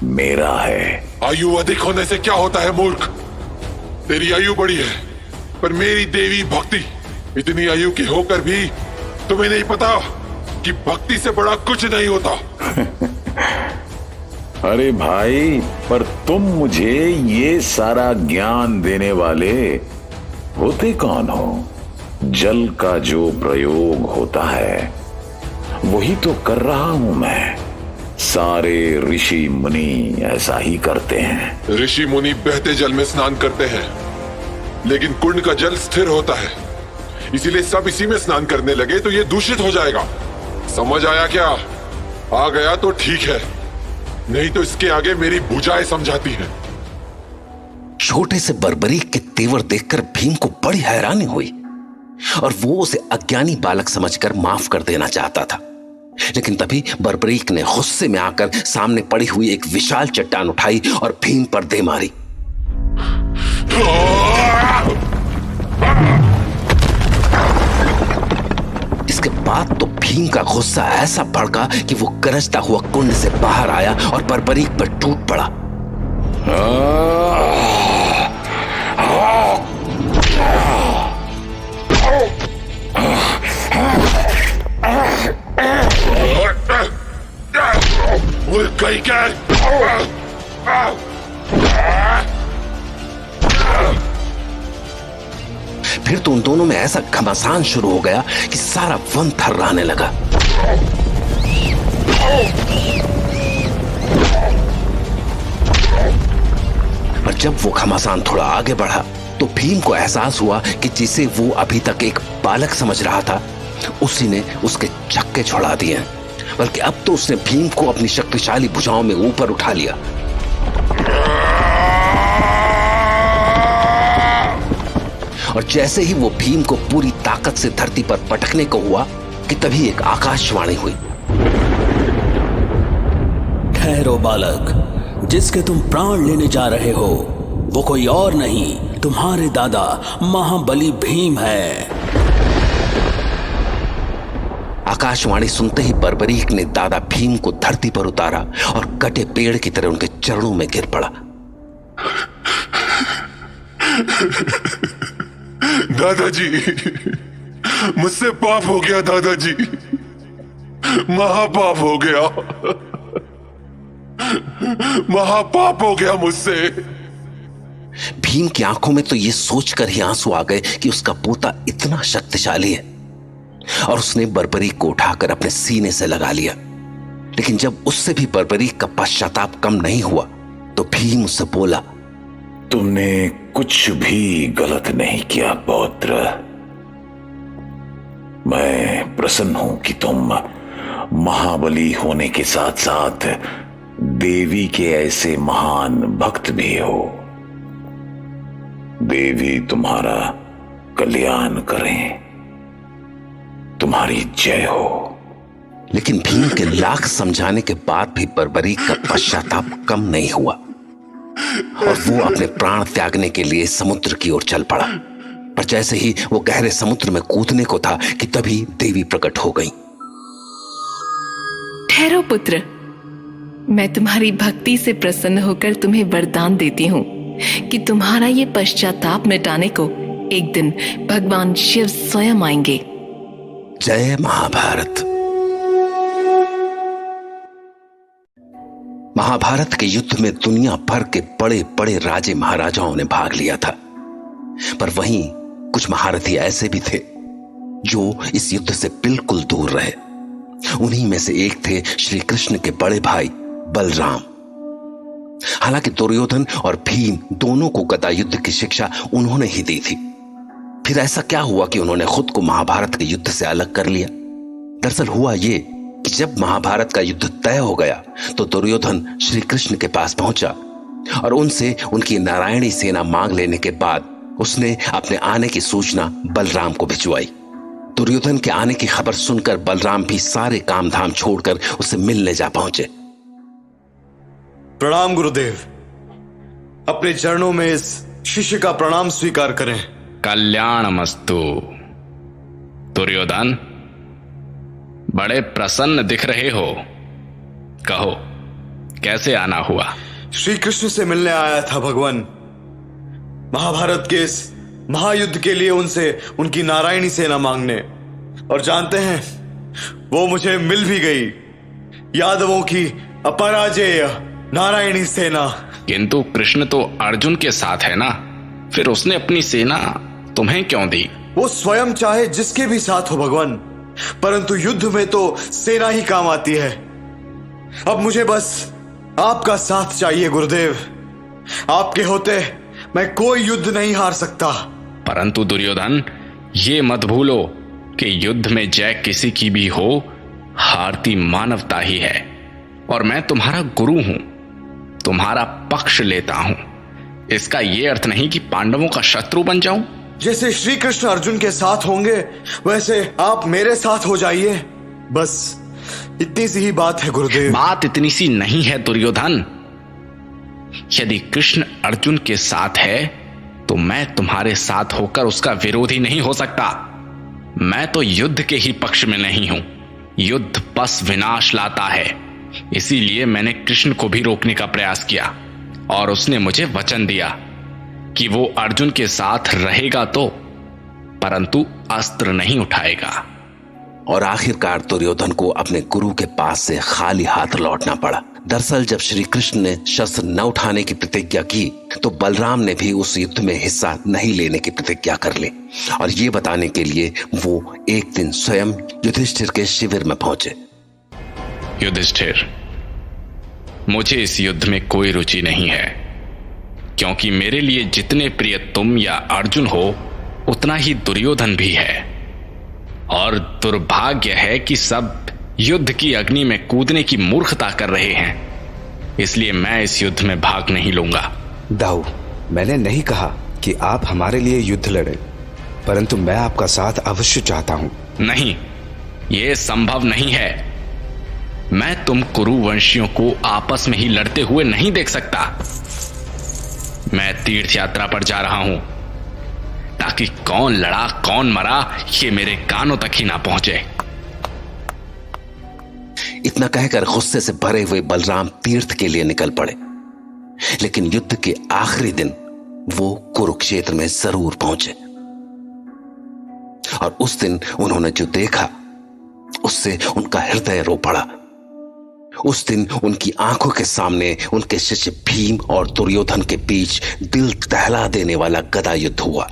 मेरा है। आयु अधिक होने से क्या होता है मूर्ख? तेरी आयु बड़ी है पर मेरी देवी भक्ति इतनी आयु की होकर भी तुम्हें नहीं पता कि भक्ति से बड़ा कुछ नहीं होता। अरे भाई, पर तुम मुझे ये सारा ज्ञान देने वाले होते कौन हो? जल का जो प्रयोग होता है वही तो कर रहा हूं मैं। सारे ऋषि मुनि ऐसा ही करते हैं। ऋषि मुनि बहते जल में स्नान करते हैं, लेकिन कुंड का जल स्थिर होता है, इसीलिए सब इसी में स्नान करने लगे तो ये दूषित हो जाएगा। समझ आया क्या? आ गया तो ठीक है, नहीं तो इसके आगे मेरी भुजाएं समझाती हैं। छोटे से बर्बरीक के तेवर देखकर भीम को बड़ी हैरानी हुई और वो उसे अज्ञानी बालक समझकर माफ कर देना चाहता था। लेकिन तभी बर्बरीक ने गुस्से में आकर सामने पड़ी हुई एक विशाल चट्टान उठाई और भीम पर दे मारी। इसके बाद तो भीम का गुस्सा ऐसा भड़का कि वो गरजता हुआ कुंड से बाहर आया और बर्बरीक पर टूट पड़ा। कहीं क्या? फिर तो उन दोनों में ऐसा घमासान शुरू हो गया कि सारा वन थर्राने लगा। और जब वो घमासान थोड़ा आगे बढ़ा तो भीम को एहसास हुआ कि जिसे वो अभी तक एक बालक समझ रहा था, उसी ने उसके चक्के छुड़ा दिए, बल्कि अब तो उसने भीम को अपनी शक्तिशाली भुजाओं में ऊपर उठा लिया। और जैसे ही वो भीम को पूरी ताकत से धरती पर पटकने को हुआ कि तभी एक आकाशवाणी हुई। ठहरो बालक, जिसके तुम प्राण लेने जा रहे हो वो कोई और नहीं, तुम्हारे दादा महाबली भीम है। आकाशवाणी सुनते ही बर्बरीक ने दादा भीम को धरती पर उतारा और कटे पेड़ की तरह उनके चरणों में गिर पड़ा। दादाजी, मुझसे पाप हो गया दादाजी, महापाप हो गया, महापाप हो गया मुझसे। भीम की आंखों में तो ये सोचकर ही आंसू आ गए कि उसका पोता इतना शक्तिशाली है, और उसने बर्बरीक को उठाकर अपने सीने से लगा लिया। लेकिन जब उससे भी बर्बरीक का पश्चाताप कम नहीं हुआ तो भीम उससे बोला, तुमने कुछ भी गलत नहीं किया पौत्र। मैं प्रसन्न हूं कि तुम महाबली होने के साथ साथ देवी के ऐसे महान भक्त भी हो। देवी तुम्हारा कल्याण करें, तुम्हारी जय हो। लेकिन भीम के लाख समझाने के बाद भी बर्बरीक का पश्चाताप कम नहीं हुआ और वो अपने प्राण त्यागने के लिए समुद्र की ओर चल पड़ा। पर जैसे ही वो गहरे समुद्र में कूदने को था कि तभी देवी प्रकट हो गई। ठहरो पुत्र, मैं तुम्हारी भक्ति से प्रसन्न होकर तुम्हें वरदान देती हूँ कि तुम्हारा ये पश्चाताप मिटाने को एक दिन भगवान शिव स्वयं आएंगे। जय महाभारत। महाभारत के युद्ध में दुनिया भर के बड़े बड़े राजे महाराजाओं ने भाग लिया था, पर वहीं कुछ महारथी ऐसे भी थे जो इस युद्ध से बिल्कुल दूर रहे। उन्हीं में से एक थे श्री कृष्ण के बड़े भाई बलराम। हालांकि दुर्योधन और भीम दोनों को गदा युद्ध की शिक्षा उन्होंने ही दी थी, फिर ऐसा क्या हुआ कि उन्होंने खुद को महाभारत के युद्ध से अलग कर लिया? दरअसल हुआ ये कि जब महाभारत का युद्ध तय हो गया तो दुर्योधन श्री कृष्ण के पास पहुंचा और उनसे उनकी नारायणी सेना मांग लेने के बाद उसने अपने आने की सूचना बलराम को भिजवाई। दुर्योधन के आने की खबर सुनकर बलराम भी सारे काम धाम छोड़कर उसे मिलने जा पहुंचे। प्रणाम गुरुदेव, अपने चरणों में इस शिष्य का प्रणाम स्वीकार करें। कल्याणमस्तु। दुर्योधन, बड़े प्रसन्न दिख रहे हो, कहो कैसे आना हुआ? श्री कृष्ण से मिलने आया था भगवान। महाभारत के इस महायुद्ध के लिए उनसे उनकी नारायणी सेना मांगने, और जानते हैं वो मुझे मिल भी गई। यादवों की अपराजेय नारायणी सेना। किंतु कृष्ण तो अर्जुन के साथ है ना, फिर उसने अपनी सेना तुम्हें क्यों दी? वो स्वयं चाहे जिसके भी साथ हो भगवान, परंतु युद्ध में तो सेना ही काम आती है। अब मुझे बस आपका साथ चाहिए गुरुदेव। आपके होते मैं कोई युद्ध नहीं हार सकता। परंतु दुर्योधन, ये मत भूलो कि युद्ध में जय किसी की भी हो, हारती मानवता ही है। और मैं तुम्हारा गुरु हूं, तुम्हारा पक्ष लेता हूं। इसका यह अर्थ नहीं कि पांडवों का शत्रु बन जाऊं। जैसे श्री कृष्ण अर्जुन के साथ होंगे वैसे आप मेरे साथ हो जाइए, बस इतनी सी ही बात है गुरुदेव। बात इतनी सी नहीं है दुर्योधन। यदि कृष्ण अर्जुन के साथ है तो मैं तुम्हारे साथ होकर उसका विरोधी नहीं हो सकता। मैं तो युद्ध के ही पक्ष में नहीं हूं। युद्ध बस विनाश लाता है, इसीलिए मैंने कृष्ण को भी रोकने का प्रयास किया और उसने मुझे वचन दिया कि वो अर्जुन के साथ रहेगा तो, परंतु अस्त्र नहीं उठाएगा। और आखिरकार दुर्योधन को अपने गुरु के पास से खाली हाथ लौटना पड़ा। दरअसल जब श्री कृष्ण ने शस्त्र न उठाने की प्रतिज्ञा की तो बलराम ने भी उस युद्ध में हिस्सा नहीं लेने की प्रतिज्ञा कर ली, और ये बताने के लिए वो एक दिन स्वयं युधिष्ठिर के शिविर में पहुंचे। युधिष्ठिर, मुझे इस युद्ध में कोई रुचि नहीं है, क्योंकि मेरे लिए जितने प्रिय तुम या अर्जुन हो उतना ही दुर्योधन भी है, और दुर्भाग्य है कि सब युद्ध की अग्नि में कूदने की मूर्खता कर रहे हैं, इसलिए मैं इस युद्ध में भाग नहीं लूंगा। दाऊ, मैंने नहीं कहा कि आप हमारे लिए युद्ध लड़े, परंतु मैं आपका साथ अवश्य चाहता हूं। नहीं, यह संभव नहीं है। मैं तुम कुरुवंशियों को आपस में ही लड़ते हुए नहीं देख सकता। मैं तीर्थ यात्रा पर जा रहा हूं, ताकि कौन लड़ा कौन मरा ये मेरे कानों तक ही ना पहुंचे। इतना कहकर गुस्से से भरे हुए बलराम तीर्थ के लिए निकल पड़े, लेकिन युद्ध के आखिरी दिन वो कुरुक्षेत्र में जरूर पहुंचे, और उस दिन उन्होंने जो देखा उससे उनका हृदय रो पड़ा। उस दिन उनकी आंखों के सामने उनके शिष्य भीम और दुर्योधन के बीच दिल दहला देने वाला गदा युद्ध हुआ।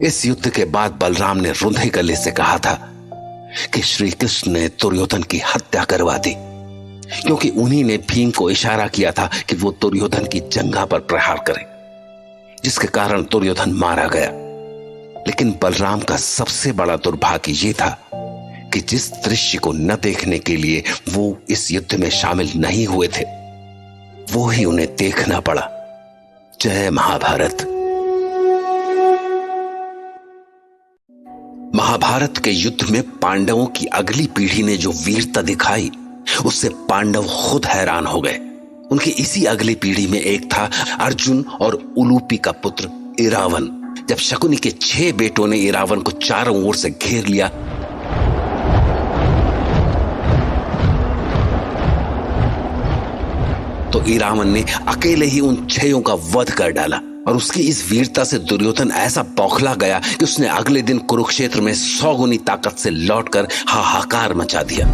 इस युद्ध के बाद बलराम ने रुंधे गले से कहा था कि श्री कृष्ण ने दुर्योधन की हत्या करवा दी, क्योंकि उन्हीं ने भीम को इशारा किया था कि वो दुर्योधन की जंघा पर प्रहार करे, जिसके कारण दुर्योधन मारा गया। लेकिन बलराम का सबसे बड़ा दुर्भाग्य ये था कि जिस दृश्य को न देखने के लिए वो इस युद्ध में शामिल नहीं हुए थे, वो ही उन्हें देखना पड़ा। जय महाभारत। महाभारत के युद्ध में पांडवों की अगली पीढ़ी ने जो वीरता दिखाई उससे पांडव खुद हैरान हो गए। उनकी इसी अगली पीढ़ी में एक था अर्जुन और उलूपी का पुत्र इरावन। जब शकुनी के 6 बेटों ने इरावन को चारों ओर से घेर लिया तो इरावन ने अकेले ही उन 6 का वध कर डाला, और उसकी इस वीरता से दुर्योधन ऐसा बौखला गया कि उसने अगले दिन कुरुक्षेत्र में 100 गुनी ताकत से लौटकर हाहाकार मचा दिया।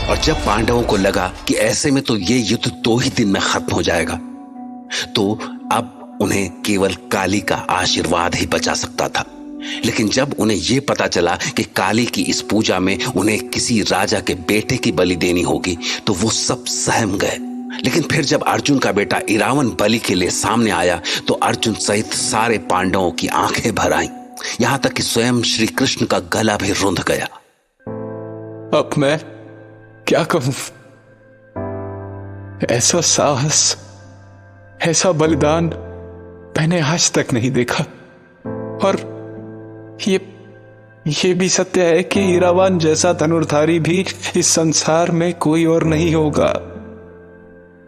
और जब पांडवों को लगा कि ऐसे में तो ये युद्ध 2 ही दिन में खत्म हो जाएगा, तो अब उन्हें केवल काली का आशीर्वाद ही बचा सकता था। लेकिन जब उन्हें यह पता चला कि काली की इस पूजा में उन्हें किसी राजा के बेटे की बलि देनी होगी, तो वो सब सहम गए। लेकिन फिर जब अर्जुन का बेटा इरावन बलि के लिए सामने आया तो अर्जुन सहित सारे पांडवों की आंखें भर आईं, यहां तक कि स्वयं श्री कृष्ण का गला भी रुंध गया। अब मैं क्या कहूं? ऐसा साहस, ऐसा बलिदान मैंने आज तक नहीं देखा। और ये भी सत्य है कि इरावन जैसा धनुर्धारी भी इस संसार में कोई और नहीं होगा,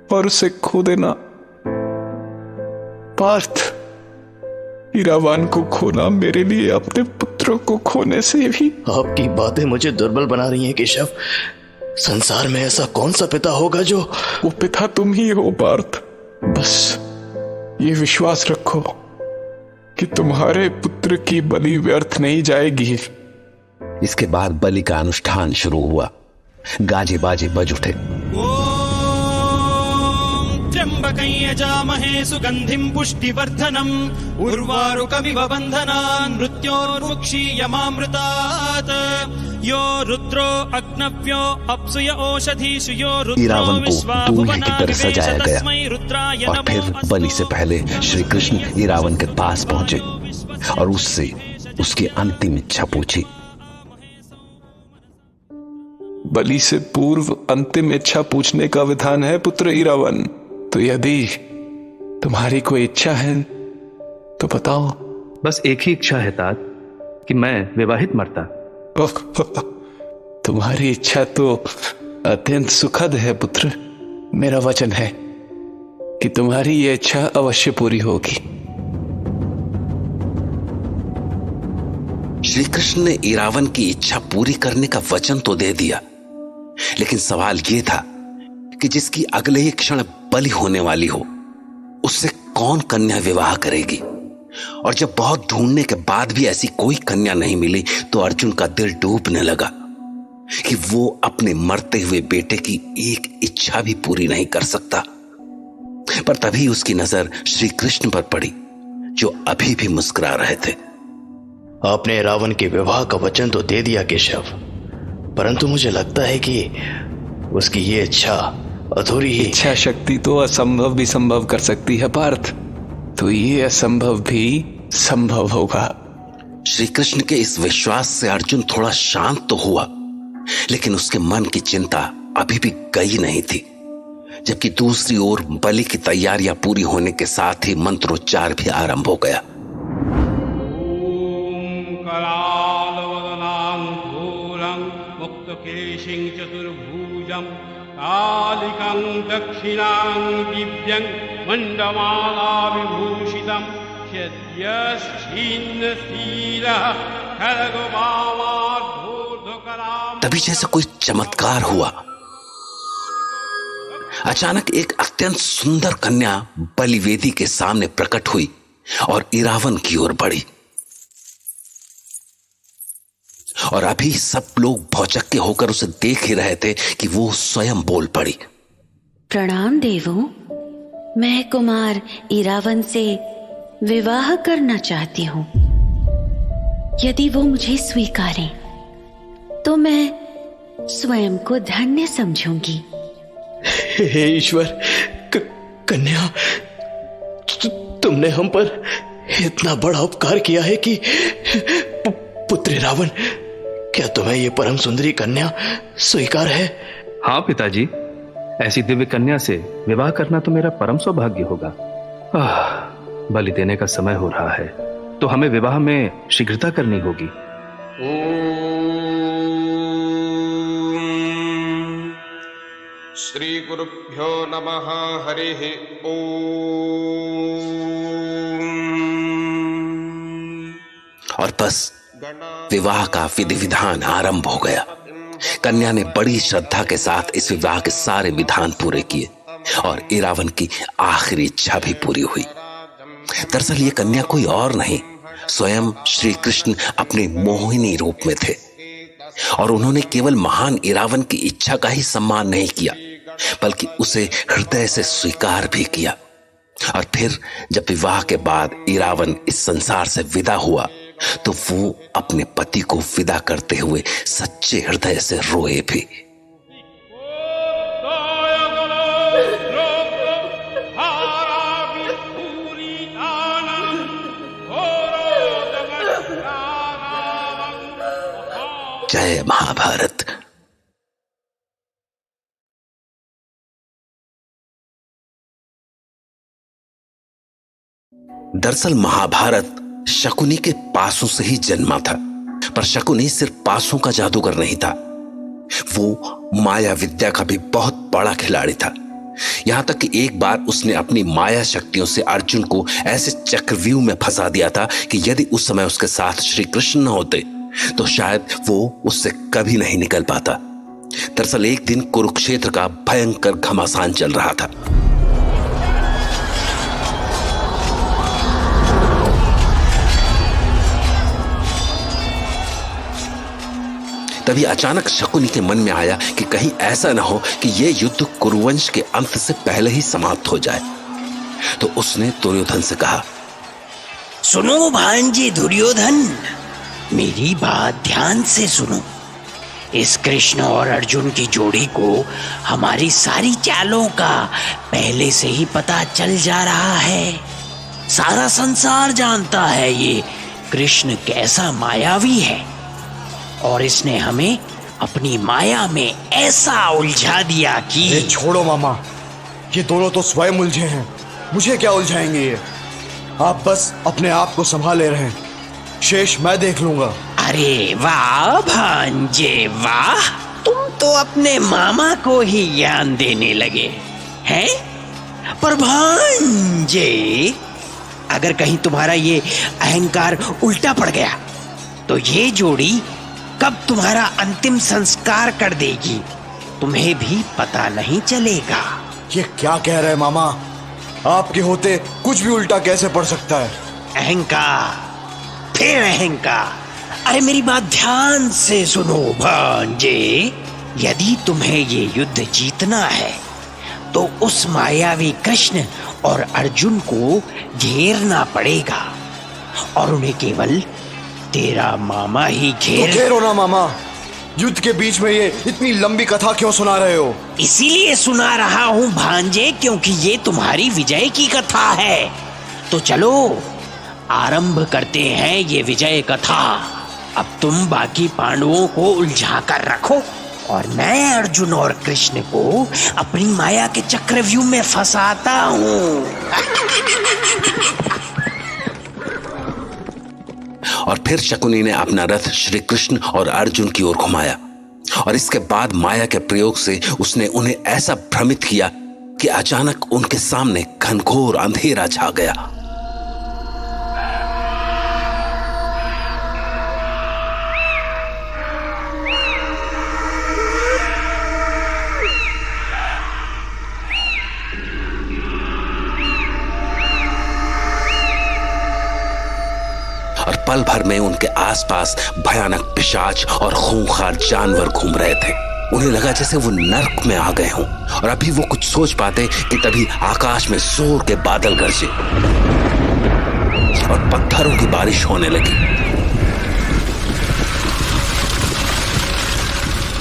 और उसे खो देना पार्थ, इरावन को खोना मेरे लिए अपने पुत्रों को खोने से भी। आपकी बातें मुझे दुर्बल बना रही हैं केशव। संसार में ऐसा कौन सा पिता होगा जो... वो पिता तुम ही हो पार्थ। बस ये विश्वास रखो कि तुम्हारे पुत्र की बलि व्यर्थ नहीं जाएगी। इसके बाद बलि का अनुष्ठान शुरू हुआ। गाजे बाजे बज उठे। त्र्यंबकं यजामहे सुगंधिं पुष्टिवर्धनम् उर्वारुकमिव बन्धनान् मृत्योर्मुक्षीयमामृतात् यो रुद्रो अग्नव्यो अप्सुय ओषधीषु यो रुद्रो इरावन को दूल्हे की तरह सजाया गया, और फिर बलि से पहले श्री कृष्ण इरावन के पास पहुंचे और उससे उसकी अंतिम इच्छा पूछी। बलि से पूर्व अंतिम इच्छा पूछने का विधान है पुत्र इरावन, तो यदि तुम्हारी कोई इच्छा है तो बताओ। बस एक ही इच्छा है तात, कि मैं विवाहित मरता। तुम्हारी इच्छा तो अत्यंत सुखद है पुत्र। मेरा वचन है कि तुम्हारी ये इच्छा अवश्य पूरी होगी। श्री कृष्ण ने इरावन की इच्छा पूरी करने का वचन तो दे दिया, लेकिन सवाल यह था कि जिसकी अगले ही क्षण बलि होने वाली हो, उससे कौन कन्या विवाह करेगी। और जब बहुत ढूंढने के बाद भी ऐसी कोई कन्या नहीं मिली तो अर्जुन का दिल डूबने लगा कि वो अपने मरते हुए बेटे की एक इच्छा भी पूरी नहीं कर सकता। पर तभी उसकी नजर श्री कृष्ण पर पड़ी, जो अभी भी मुस्कुरा रहे थे। आपने रावण के विवाह का वचन तो दे दिया केशव, परंतु मुझे लगता है कि उसकी ये इच्छा अधूरी ही। इच्छा शक्ति तो असंभव भी संभव कर सकती है पार्थ, तो ये असंभव भी संभव होगा। श्री कृष्ण के इस विश्वास से अर्जुन थोड़ा शांत तो हुआ, लेकिन उसके मन की चिंता अभी भी गई नहीं थी। जबकि दूसरी ओर बलि की तैयारियां पूरी होने के साथ ही मंत्रोच्चार भी आरंभ हो गया। कालिकं दक्षिणां दिव्यं मण्डमाला विभूषितं तभी जैसे कोई चमत्कार हुआ। अचानक एक अत्यंत सुंदर कन्या बलिवेदी के सामने प्रकट हुई और इरावन की ओर बढ़ी। और अभी सब लोग भौचक्के होकर उसे देख ही रहे थे कि वो स्वयं बोल पड़ी। प्रणाम देवों, मैं कुमार इरावन से विवाह करना चाहती हूं। यदि वो मुझे स्वीकारें तो मैं स्वयं को धन्य समझूंगी। हे ईश्वर, कन्या, तुमने हम पर इतना बड़ा उपकार किया है कि पुत्र रावण, क्या तुम्हें ये परम सुंदरी कन्या स्वीकार है? हाँ पिताजी, ऐसी दिव्य कन्या से विवाह करना तो मेरा परम सौभाग्य होगा। बलि देने का समय हो रहा है, तो हमें विवाह में शीघ्रता करनी होगी। श्री गुरुभ्यो नमः। हरिः ओम। और बस विवाह का विधि विधान आरंभ हो गया। कन्या ने बड़ी श्रद्धा के साथ इस विवाह के सारे विधान पूरे किए और इरावन की आखिरी इच्छा भी पूरी हुई। दरअसल ये कन्या कोई और नहीं, स्वयं श्री कृष्ण अपने मोहिनी रूप में थे। और उन्होंने केवल महान इरावन की इच्छा का ही सम्मान नहीं किया, बल्कि उसे हृदय से स्वीकार भी किया। और फिर जब विवाह के बाद इरावन इस संसार से विदा हुआ, तो वो अपने पति को विदा करते हुए सच्चे हृदय से रोए भी। जय महाभारत। दरअसल महाभारत शकुनी के पासों से ही जन्मा था, पर शकुनी सिर्फ पासों का जादूगर नहीं था, वो माया विद्या का भी बहुत बड़ा खिलाड़ी था। यहां तक कि एक बार उसने अपनी माया शक्तियों से अर्जुन को ऐसे चक्रव्यूह में फंसा दिया था कि यदि उस समय उसके साथ श्री कृष्ण न होते तो शायद वो उससे कभी नहीं निकल पाता। दरअसल एक दिन कुरुक्षेत्र का भयंकर घमासान चल रहा था। तभी अचानक शकुनी के मन में आया कि कहीं ऐसा न हो कि यह युद्ध कुरुवंश के अंत से पहले ही समाप्त हो जाए। तो उसने दुर्योधन से कहा, सुनो भांजे दुर्योधन, मेरी बात ध्यान से सुनो। इस कृष्ण और अर्जुन की जोड़ी को हमारी सारी चालों का पहले से ही पता चल जा रहा है। सारा संसार जानता है ये कृष्ण कैसा मायावी है, और इसने हमें अपनी माया में ऐसा उलझा दिया कि छोड़ो मामा, ये दोनों तो स्वयं उलझे हैं, मुझे क्या उलझाएंगे ये। आप बस अपने आप को संभाले रहें, शेष मैं देख लूंगा। अरे वाह भांजे वाह, तुम तो अपने मामा को ही ज्ञान देने लगे हैं। पर भांजे, अगर कहीं तुम्हारा ये अहंकार उल्टा पड़ गया तो ये जोड़ी कब तुम्हारा अंतिम संस्कार कर देगी तुम्हें भी पता नहीं चलेगा। ये क्या कह रहे हैं मामा? आपके होते कुछ भी उल्टा कैसे पड़ सकता है? अहंकार, फिर अहंकार। अरे मेरी बात ध्यान से सुनो भांजे, यदि तुम्हें ये युद्ध जीतना है तो उस मायावी कृष्ण और अर्जुन को घेरना पड़ेगा और उन्हें केवल तेरा मामा ही घेरो ना मामा। युद्ध के बीच में ये इतनी लंबी कथा क्यों सुना रहे हो? इसीलिए सुना रहा हूं भांजे, क्योंकि ये तुम्हारी विजय की कथा है। तो चलो आरंभ करते हैं ये विजय कथा। अब तुम बाकी पांडवों को उलझा कर रखो और मैं अर्जुन और कृष्ण को अपनी माया के चक्रव्यूह में फंसाता हूं। और फिर शकुनी ने अपना रथ श्री कृष्ण और अर्जुन की ओर घुमाया और इसके बाद माया के प्रयोग से उसने उन्हें ऐसा भ्रमित किया कि अचानक उनके सामने घनघोर अंधेरा छा गया। और पल भर में उनके आसपास भयानक पिशाच और खूंखार जानवर घूम रहे थे। उन्हें लगा जैसे वो नर्क में आ गए हों और अभी वो कुछ सोच पाते कि तभी आकाश में जोर के बादल गरजे और पत्थरों की बारिश होने लगी।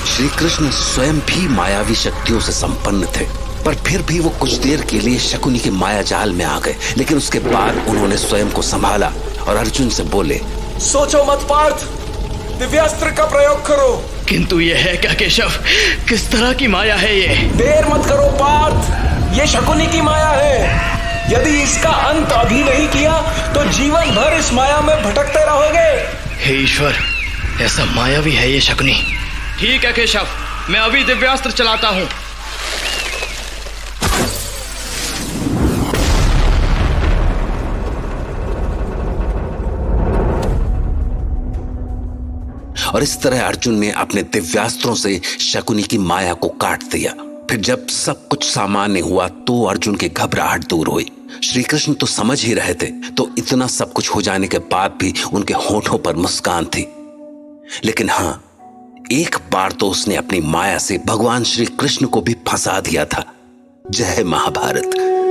श्री कृष्ण स्वयं भी मायावी शक्तियों से संपन्न थे, पर फिर भी वो कुछ देर के लिए शकुनी के माया जाल में आ गए। लेकिन उसके बाद उन्होंने स्वयं को संभाला और अर्जुन से बोले, सोचो मत पार्थ, दिव्यास्त्र का प्रयोग करो। किंतु यह है क्या केशव? किस तरह की माया है ये? देर मत करो पार्थ, ये शकुनी की माया है। यदि इसका अंत अभी नहीं किया तो जीवन भर इस माया में भटकते रहोगे। हे ईश्वर, ऐसा मायावी है ये शकुनी। ठीक है केशव, मैं अभी दिव्यास्त्र चलाता हूँ। और इस तरह अर्जुन ने अपने दिव्यास्त्रों से शकुनी की माया को काट दिया। फिर जब सब कुछ सामान्य हुआ तो अर्जुन की घबराहट दूर हुई। श्री कृष्ण तो समझ ही रहे थे, तो इतना सब कुछ हो जाने के बाद भी उनके होठों पर मुस्कान थी। लेकिन हां, एक बार तो उसने अपनी माया से भगवान श्री कृष्ण को भी फंसा दिया था। जय महाभारत।